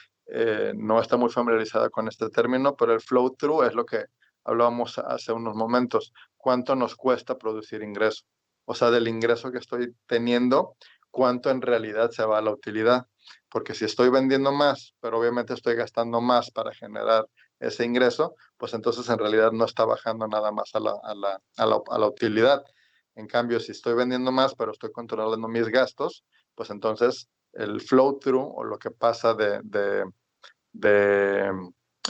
no está muy familiarizada con este término, pero el flow through es lo que hablábamos hace unos momentos. ¿Cuánto nos cuesta producir ingreso? O sea, del ingreso que estoy teniendo, ¿cuánto en realidad se va a la utilidad? Porque si estoy vendiendo más, pero obviamente estoy gastando más para generar ese ingreso, pues entonces en realidad no está bajando nada más a la utilidad. En cambio, si estoy vendiendo más, pero estoy controlando mis gastos, pues entonces el flow through o lo que pasa de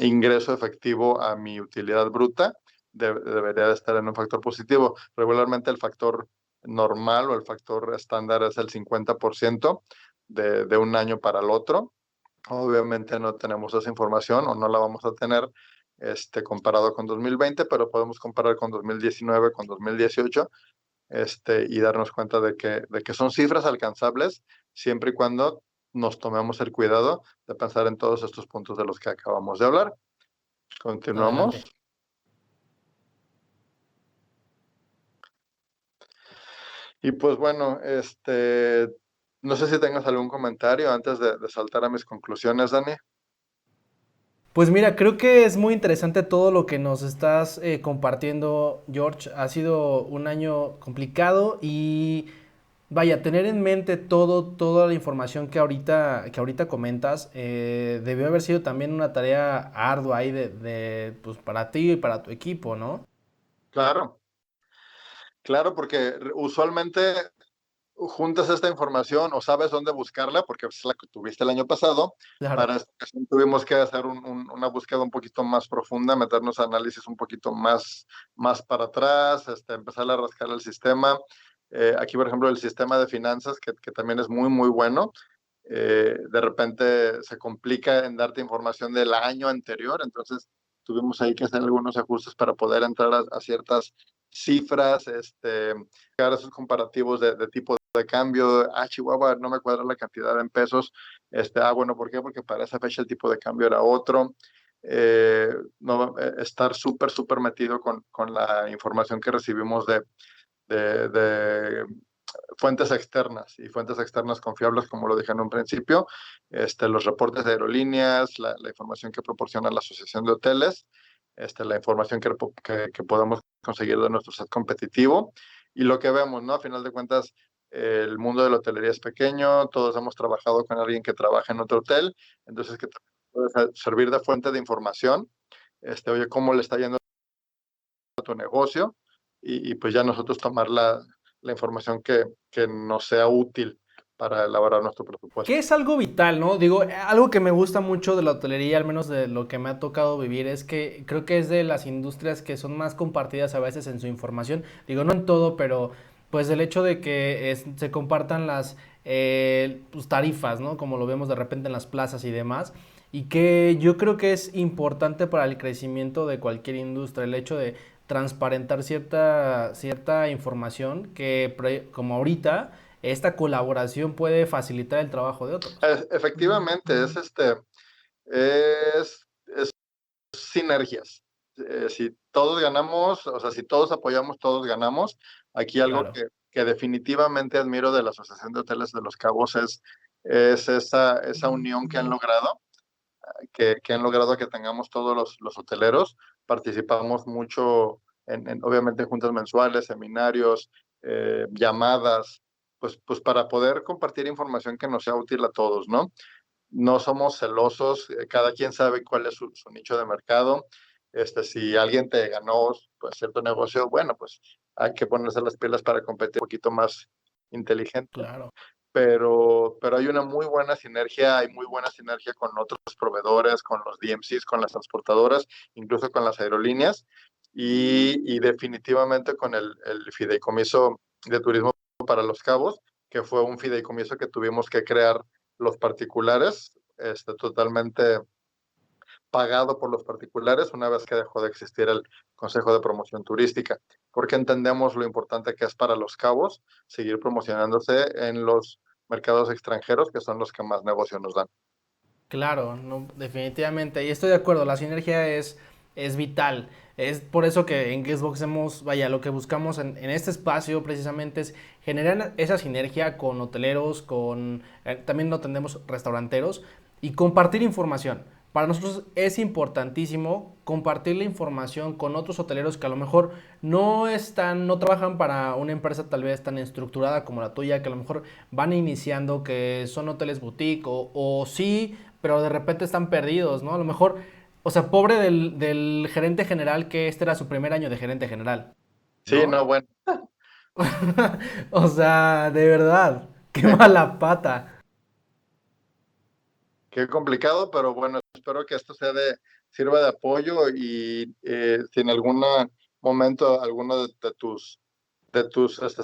ingreso efectivo a mi utilidad bruta debería de estar en un factor positivo. Regularmente el factor normal o el factor estándar es el 50% de un año para el otro. Obviamente no tenemos esa información o no la vamos a tener comparado con 2020, pero podemos comparar con 2019, con 2018, y darnos cuenta de que son cifras alcanzables siempre y cuando nos tomemos el cuidado de pensar en todos estos puntos de los que acabamos de hablar. Continuamos. Adelante. Y pues bueno, no sé si tengas algún comentario antes de saltar a mis conclusiones, Dani. Pues mira, creo que es muy interesante todo lo que nos estás compartiendo, George. Ha sido un año complicado y vaya, tener en mente toda la información que ahorita comentas, debió haber sido también una tarea ardua ahí pues para ti y para tu equipo, ¿no? Claro, claro, porque usualmente juntas esta información o sabes dónde buscarla, porque es la que tuviste el año pasado. Claro. Para esta ocasión tuvimos que hacer una búsqueda un poquito más profunda, meternos a análisis un poquito más para atrás, empezar a rascar el sistema. Aquí, por ejemplo, el sistema de finanzas, que también es muy, muy bueno. De repente se complica en darte información del año anterior, entonces tuvimos ahí que hacer algunos ajustes para poder entrar a ciertas cifras, llegar a esos comparativos de tipo de cambio. Chihuahua, no me cuadra la cantidad en pesos. Bueno, ¿por qué? Porque para esa fecha el tipo de cambio era otro. No, estar súper, súper metido con la información que recibimos de fuentes externas y fuentes externas confiables, como lo dije en un principio, los reportes de aerolíneas, la información que proporciona la Asociación de Hoteles, la información que podemos conseguir de nuestro set competitivo y lo que vemos, ¿no? A final de cuentas, el mundo de la hotelería es pequeño, todos hemos trabajado con alguien que trabaja en otro hotel, entonces que puede servir de fuente de información, oye, ¿cómo le está yendo a tu negocio? Y pues ya nosotros tomar la información que nos sea útil para elaborar nuestro Que presupuesto. es algo vital, ¿no? Digo, algo que me gusta mucho de la hotelería, al menos de lo que me ha tocado vivir, es que creo que es de las industrias que son más compartidas a veces en su información. Digo, no en todo, pero pues el hecho de que se compartan las pues, tarifas, ¿no? Como lo vemos de repente en las plazas y demás. Y que yo creo que es importante para el crecimiento de cualquier industria, el hecho de transparentar cierta información que, como ahorita, esta colaboración puede facilitar el trabajo de otros. Efectivamente, es sinergias. Si todos ganamos, o sea, si todos apoyamos, todos ganamos. Aquí algo Claro. que definitivamente admiro de la Asociación de Hoteles de Los Cabos es esa unión que han logrado, que han logrado que tengamos todos los hoteleros. Participamos mucho obviamente, en juntas mensuales, seminarios, llamadas, pues para poder compartir información que nos sea útil a todos, ¿no? No somos celosos, cada quien sabe cuál es su nicho de mercado. Si alguien te ganó pues, cierto negocio, bueno, pues hay que ponerse las pilas para competir un poquito más inteligente, Claro. pero hay muy buena sinergia con otros proveedores, con los DMCs, con las transportadoras, incluso con las aerolíneas y definitivamente con el fideicomiso de turismo para Los Cabos, que fue un fideicomiso que tuvimos que crear los particulares, totalmente pagado por los particulares una vez que dejó de existir el Consejo de Promoción Turística, porque entendemos lo importante que es para Los Cabos seguir promocionándose en los mercados extranjeros, que son los que más negocio nos dan. Claro, no, definitivamente. Y estoy de acuerdo, la sinergia es vital. Es por eso que en Guestbox hemos, vaya, lo que buscamos en este espacio precisamente es generar esa sinergia con hoteleros, también lo tenemos restauranteros y compartir información. Para nosotros es importantísimo compartir la información con otros hoteleros que a lo mejor no trabajan para una empresa tal vez tan estructurada como la tuya, que a lo mejor van iniciando, que son hoteles boutique o sí, pero de repente están perdidos, ¿no? A lo mejor O sea, pobre del gerente general que este era su primer año de gerente general, Sí, ¿no? no, bueno, O sea, de verdad, qué qué, mala pata. qué complicado, pero bueno, espero que esto sirva de apoyo y si en algún momento alguno de tus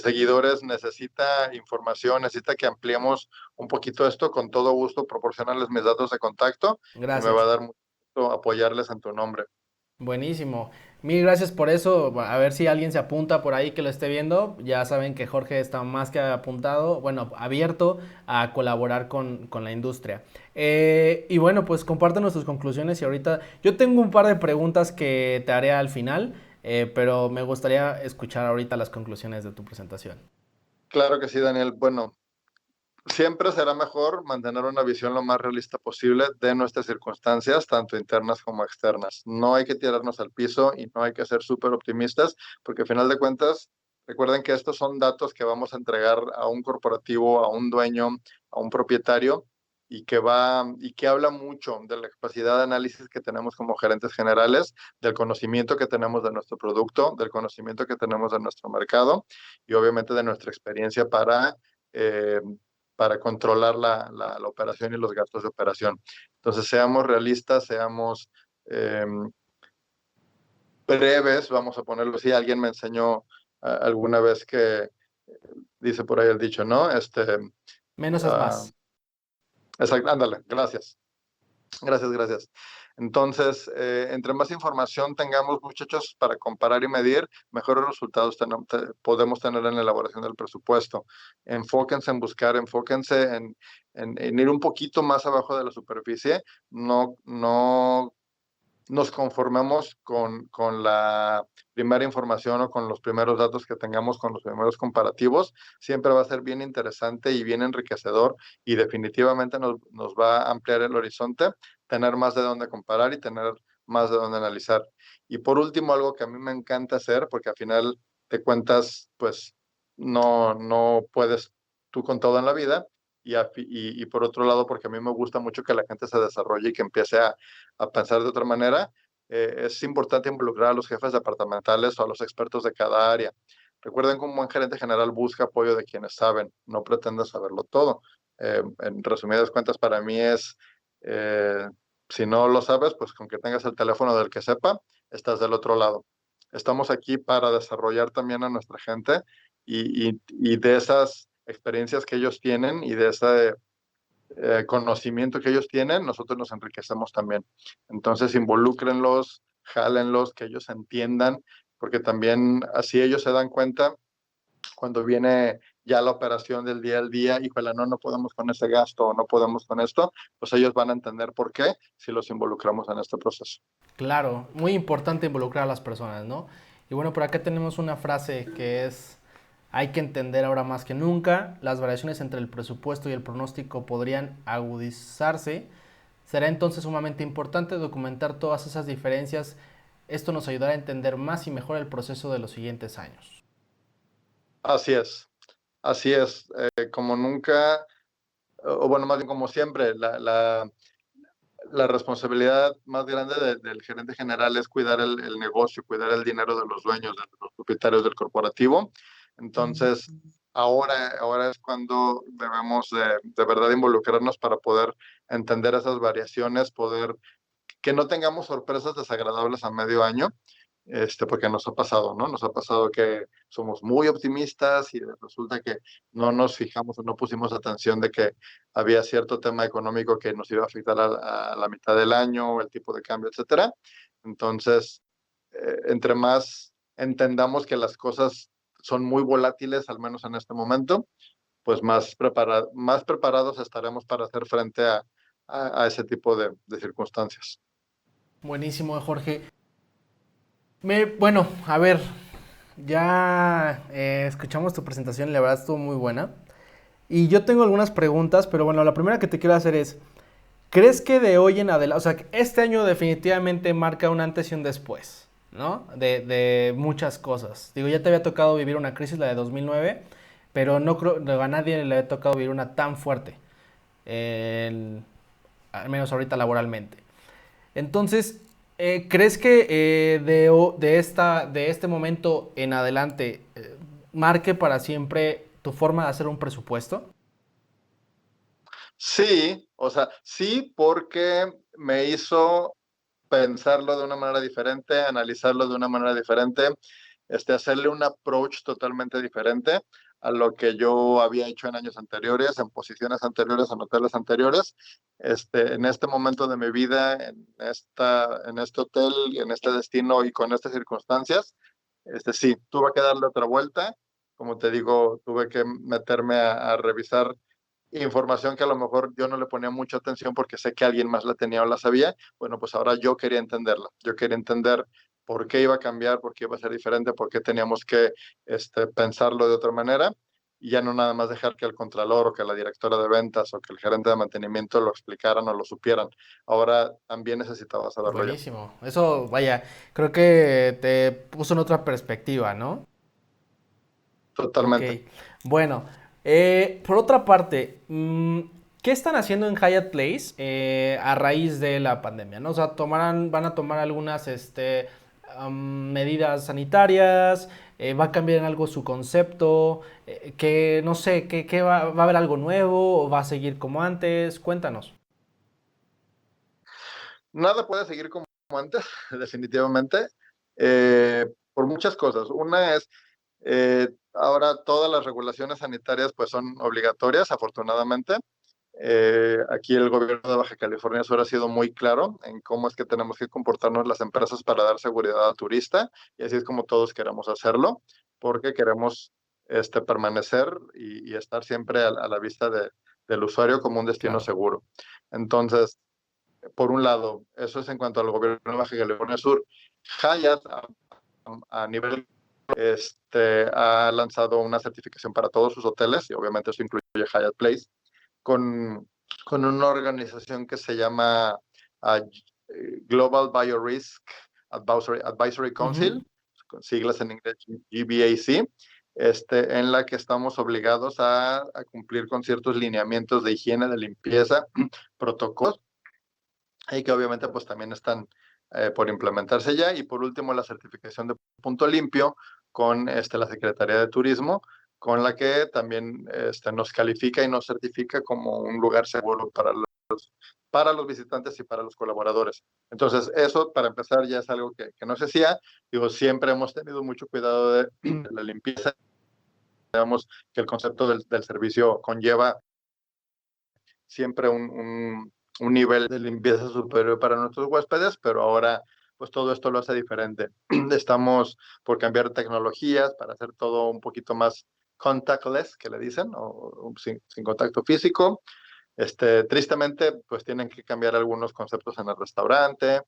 seguidores necesita información, necesita que ampliemos un poquito esto, con todo gusto proporcionarles mis datos de contacto y me va a Gracias. dar mucho gusto apoyarles en tu nombre. Buenísimo. Mil gracias por eso. A ver si alguien se apunta por ahí que lo esté viendo. Ya saben que Jorge está más que apuntado, bueno, abierto a colaborar con la industria. Y bueno, pues compártanos tus conclusiones y ahorita yo tengo un par de preguntas que te haré al final, pero me gustaría escuchar ahorita las conclusiones de tu presentación. Claro que sí, Daniel. Bueno, siempre será mejor mantener una visión lo más realista posible de nuestras circunstancias, tanto internas como externas. No hay que tirarnos al piso y no hay que ser súper optimistas, porque al final de cuentas, recuerden que estos son datos que vamos a entregar a un corporativo, a un dueño, a un propietario, y que habla mucho de la capacidad de análisis que tenemos como gerentes generales, del conocimiento que tenemos de nuestro producto, del conocimiento que tenemos de nuestro mercado y obviamente de nuestra experiencia eh, para controlar la operación y los gastos de operación. Entonces, seamos realistas, seamos eh, breves, vamos a ponerlo así. Alguien me enseñó alguna vez que dice por ahí el dicho, ¿no? Menos es Uh, más. exacto, ándale, gracias. Gracias, gracias. Entonces, entre más información tengamos, muchachos, para comparar y medir, mejores resultados podemos tener en la elaboración del presupuesto. Enfóquense en buscar, enfóquense en ir un poquito más abajo de la superficie. No nos conformemos con la primera información o con los primeros datos que tengamos, con los primeros comparativos. Siempre va a ser bien interesante y bien enriquecedor y definitivamente nos va a ampliar el horizonte, tener más de dónde comparar y tener más de dónde analizar. Y por último, algo que a mí me encanta hacer, porque al final de cuentas, pues no puedes tú con todo en la vida. Y por otro lado, porque a mí me gusta mucho que la gente se desarrolle y que empiece a pensar de otra manera, es importante involucrar a los jefes departamentales o a los expertos de cada área. Recuerden que un buen gerente general busca apoyo de quienes saben, no pretende saberlo todo. En resumidas cuentas, para mí eh, si no lo sabes, pues con que tengas el teléfono del que sepa, estás del otro lado. Estamos aquí para desarrollar también a nuestra gente y de esas experiencias que ellos tienen y de ese conocimiento que ellos tienen, nosotros nos enriquecemos también. Entonces, involúcrenlos, jálenlos, que ellos entiendan, porque también así ellos se dan cuenta cuando viene ya la operación del día al día, híjole, no podemos con ese gasto, no podemos con esto, pues ellos van a entender por qué si los involucramos en este proceso. Claro, muy importante involucrar a las personas, ¿no? Y bueno, por acá tenemos una frase que es, hay que entender ahora más que nunca, las variaciones entre el presupuesto y el pronóstico podrían agudizarse. Será entonces sumamente importante documentar todas esas diferencias. Esto nos ayudará a entender más y mejor el proceso de los siguientes años. Así es, así es. Como nunca, o bueno, más bien como siempre, la responsabilidad más grande del gerente general es cuidar el negocio, cuidar el dinero de los dueños, de los propietarios del corporativo. Entonces, ahora es cuando debemos de verdad involucrarnos para poder entender esas variaciones, poder que no tengamos sorpresas desagradables a medio año, porque nos ha pasado, ¿no? Nos ha pasado que somos muy optimistas y resulta que no nos fijamos o no pusimos atención de que había cierto tema económico que nos iba a afectar a la mitad del año, el tipo de cambio, etcétera. Entonces, entre más entendamos que las cosas son muy volátiles, al menos en este momento, pues más preparados estaremos para hacer frente a ese tipo de circunstancias. Buenísimo, Jorge. Bueno, a ver, ya escuchamos tu presentación y la verdad estuvo muy buena. Y yo tengo algunas preguntas, pero bueno, la primera que te quiero hacer es, ¿crees que de hoy en adelante, o sea, que este año definitivamente marca un antes y un después, ¿no? De muchas cosas. Digo, ya te había tocado vivir una crisis, la de 2009, pero no creo, a nadie le había tocado vivir una tan fuerte, al menos ahorita laboralmente. Entonces, ¿Crees que de este momento en adelante marque para siempre tu forma de hacer un presupuesto? Sí, o sea, sí, porque me hizo pensarlo de una manera diferente, analizarlo de una manera diferente, hacerle un approach totalmente diferente a lo que yo había hecho en años anteriores, en posiciones anteriores, en hoteles anteriores. En este momento de mi vida, en este hotel, en este destino y con estas circunstancias, sí, tuve que darle otra vuelta. Como te digo, tuve que meterme a revisar información que a lo mejor yo no le ponía mucha atención porque sé que alguien más la tenía o la sabía. Bueno, pues ahora yo quería entenderla. Yo quería entender por qué iba a cambiar, por qué iba a ser diferente, por qué teníamos que pensarlo de otra manera y ya no nada más dejar que el contralor o que la directora de ventas o que el gerente de mantenimiento lo explicaran o lo supieran. Ahora también necesitaba saberlo yo. Buenísimo. Eso, vaya, creo que te puso en otra perspectiva, ¿no? Ok. Totalmente. Bueno, por otra parte, ¿qué están haciendo en Hyatt Place a raíz de la pandemia? ¿No? O sea, van a tomar algunas medidas sanitarias, va a cambiar en algo su concepto, que no sé, va a haber algo nuevo o va a seguir como antes. Cuéntanos. Nada puede seguir como antes, definitivamente, por muchas cosas. Una es, ahora todas las regulaciones sanitarias pues son obligatorias, afortunadamente. Aquí el gobierno de Baja California Sur ha sido muy claro en cómo es que tenemos que comportarnos las empresas para dar seguridad al turista, y así es como todos queremos hacerlo, porque queremos permanecer y estar siempre a la vista del usuario como un destino Claro. seguro. Entonces, por un lado, eso es en cuanto al gobierno de Baja California Sur. Hyatt, a nivel, ha lanzado una certificación para todos sus hoteles, y obviamente eso incluye Hyatt Place, con, con una organización que se llama Global Biorisk Advisory Ujú. Council, con siglas en inglés GBAC, en la que estamos obligados a cumplir con ciertos lineamientos de higiene, de limpieza, protocolos, y que obviamente pues también están por implementarse ya. Y por último, la certificación de Punto Limpio con la Secretaría de Turismo, con la que también nos califica y nos certifica como un lugar seguro para los visitantes y para los colaboradores. Entonces, eso para empezar ya es algo que no se hacía. Digo, siempre hemos tenido mucho cuidado de la limpieza. Sabemos que el concepto del servicio conlleva siempre un nivel de limpieza superior para nuestros huéspedes, pero ahora pues todo esto lo hace diferente. Estamos por cambiar tecnologías para hacer todo un poquito más contactless, que le dicen, o sin contacto físico. Tristemente, pues tienen que cambiar algunos conceptos en el restaurante.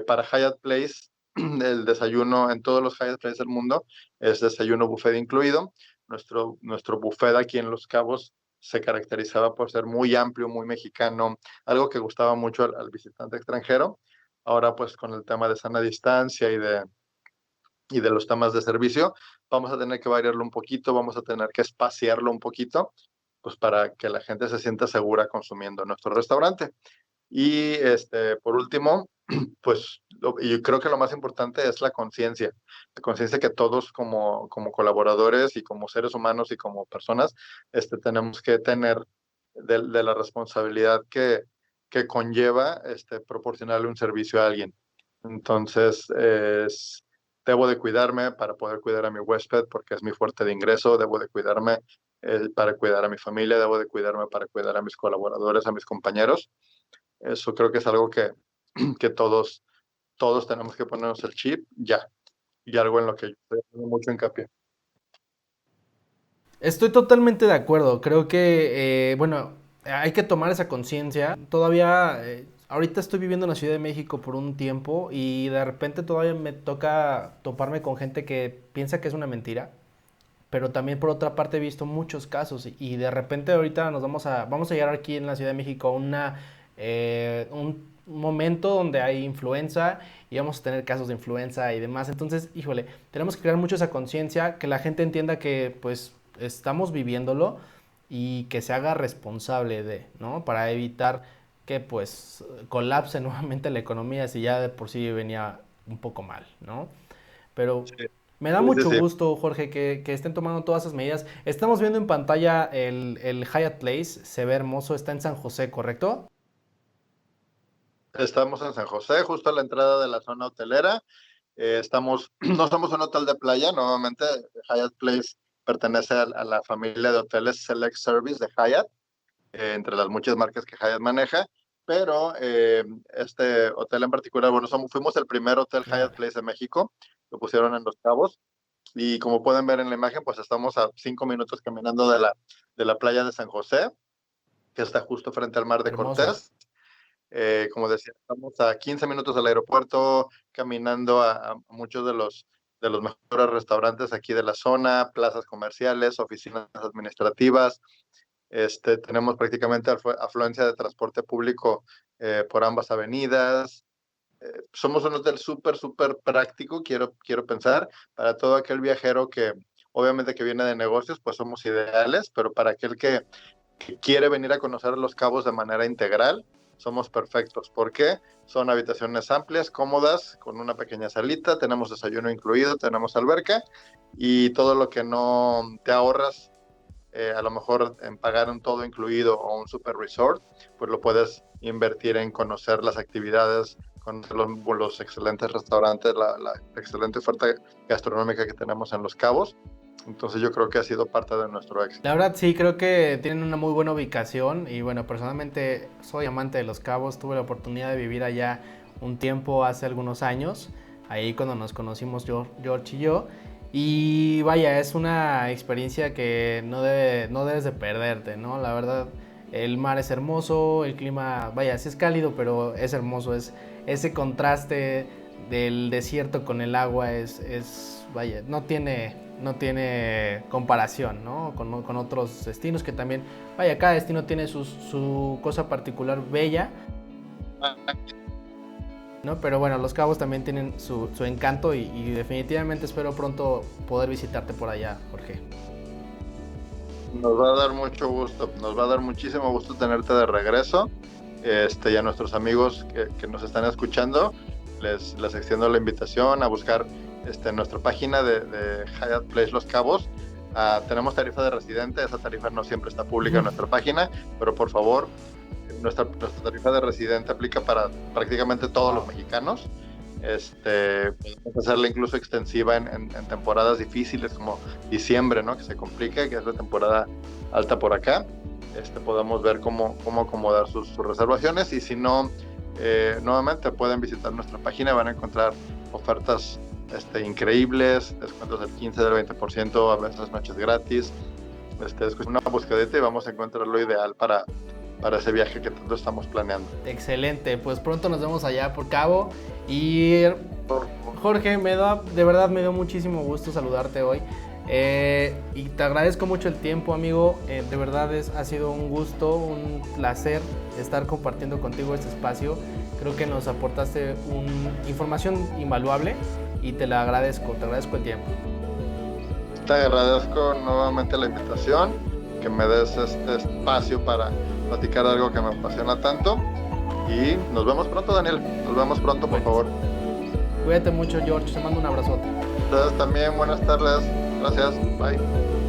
Para Hyatt Place, el desayuno en todos los Hyatt Place del mundo es desayuno buffet incluido. Nuestro buffet aquí en Los Cabos se caracterizaba por ser muy amplio, muy mexicano, algo que gustaba mucho al visitante extranjero. Ahora, pues con el tema de sana distancia y de los temas de servicio, vamos a tener que variarlo un poquito, vamos a tener que espaciarlo un poquito, pues para que la gente se sienta segura consumiendo en nuestro restaurante. Y por último, pues yo creo que lo más importante es la conciencia que todos como colaboradores y como seres humanos y como personas tenemos que tener de la responsabilidad que conlleva proporcionarle un servicio a alguien. Entonces, debo de cuidarme para poder cuidar a mi huésped porque es mi fuente de ingreso, debo de cuidarme para cuidar a mi familia, debo de cuidarme para cuidar a mis colaboradores, a mis compañeros. Eso creo que es algo que todos tenemos que ponernos el chip ya, y algo en lo que yo estoy haciendo mucho hincapié. Estoy totalmente de acuerdo. Creo que, bueno, hay que tomar esa conciencia. Todavía, ahorita estoy viviendo en la Ciudad de México por un tiempo y de repente todavía me toca toparme con gente que piensa que es una mentira. Pero también por otra parte he visto muchos casos y de repente ahorita vamos a llegar aquí en la Ciudad de México a un momento donde hay influenza y vamos a tener casos de influenza y demás. Entonces, híjole, tenemos que crear mucho esa conciencia, que la gente entienda que pues estamos viviéndolo y que se haga responsable de, ¿no? Para evitar que pues colapse nuevamente la economía si ya de por sí venía un poco mal, ¿no? Pero Sí, me da sí, mucho sí. gusto, Jorge, que estén tomando todas esas medidas. Estamos viendo en pantalla el Hyatt Place, se ve hermoso, está en San José, ¿correcto? Estamos en San José, justo a la entrada de la zona hotelera. No somos un hotel de playa, nuevamente Hyatt Place pertenece a la familia de hoteles Select Service de Hyatt, entre las muchas marcas que Hyatt maneja, pero este hotel en particular, bueno, fuimos el primer hotel Hyatt Claro. Place de México, lo pusieron en Los Cabos, y como pueden ver en la imagen, pues estamos a 5 minutos caminando de la playa de San José, que está justo frente al mar de Hermoso. Cortés. Como decía, estamos a 15 minutos del aeropuerto, caminando a muchos de los mejores restaurantes aquí de la zona, plazas comerciales, oficinas administrativas. Tenemos prácticamente afluencia de transporte público por ambas avenidas. Somos un hotel súper, súper práctico, quiero pensar, para todo aquel viajero que obviamente que viene de negocios, pues somos ideales, pero para aquel que quiere venir a conocer Los Cabos de manera integral, somos perfectos. ¿Por qué? Son habitaciones amplias, cómodas, con una pequeña salita, tenemos desayuno incluido, tenemos alberca y todo lo que no te ahorras, a lo mejor en pagar un todo incluido o un super resort, pues lo puedes invertir en conocer las actividades, conocer los excelentes restaurantes, la excelente oferta gastronómica que tenemos en Los Cabos. Entonces yo creo que ha sido parte de nuestro éxito. La verdad sí, creo que tienen una muy buena ubicación y bueno, personalmente soy amante de Los Cabos, tuve la oportunidad de vivir allá un tiempo hace algunos años, ahí cuando nos conocimos George y yo, y vaya, es una experiencia que no debes de perderte, ¿no? La verdad, el mar es hermoso, el clima, vaya, sí es cálido, pero es hermoso, es ese contraste del desierto con el agua vaya, no tiene comparación, ¿no? Con otros destinos que también, vaya, cada destino tiene su cosa particular bella, ¿no? Pero bueno, Los Cabos también tienen su encanto y definitivamente espero pronto poder visitarte por allá, Jorge. Nos va a dar mucho gusto, nos va a dar muchísimo gusto tenerte de regreso. Y a nuestros amigos que nos están escuchando, les extiendo la invitación a buscar nuestra página de Hyatt Place Los Cabos. Tenemos tarifa de residente, esa tarifa no siempre está pública en nuestra página, pero por favor, nuestra tarifa de residente aplica para prácticamente todos los mexicanos. Podemos hacerla incluso extensiva en temporadas difíciles como diciembre, ¿no? Que se complica, que es la temporada alta por acá. Podemos ver cómo acomodar sus reservaciones, y si no, nuevamente pueden visitar nuestra página, van a encontrar ofertas increíbles, descuentos del 15, del 20%, a veces noches gratis. Es una buscadita y vamos a encontrar lo ideal para ese viaje que tanto estamos planeando. Excelente, pues pronto nos vemos allá por Cabo y Jorge, de verdad me dio muchísimo gusto saludarte hoy. Y te agradezco mucho el tiempo, amigo. De verdad ha sido un gusto, un placer estar compartiendo contigo este espacio. Creo que nos aportaste información invaluable y te agradezco el tiempo. Te agradezco nuevamente la invitación, que me des este espacio para platicar de algo que me apasiona tanto. Y nos vemos pronto, Daniel. Nos vemos pronto, por favor. Cuídate mucho, George. Te mando un abrazote. Ustedes también, buenas tardes. Gracias. Bye.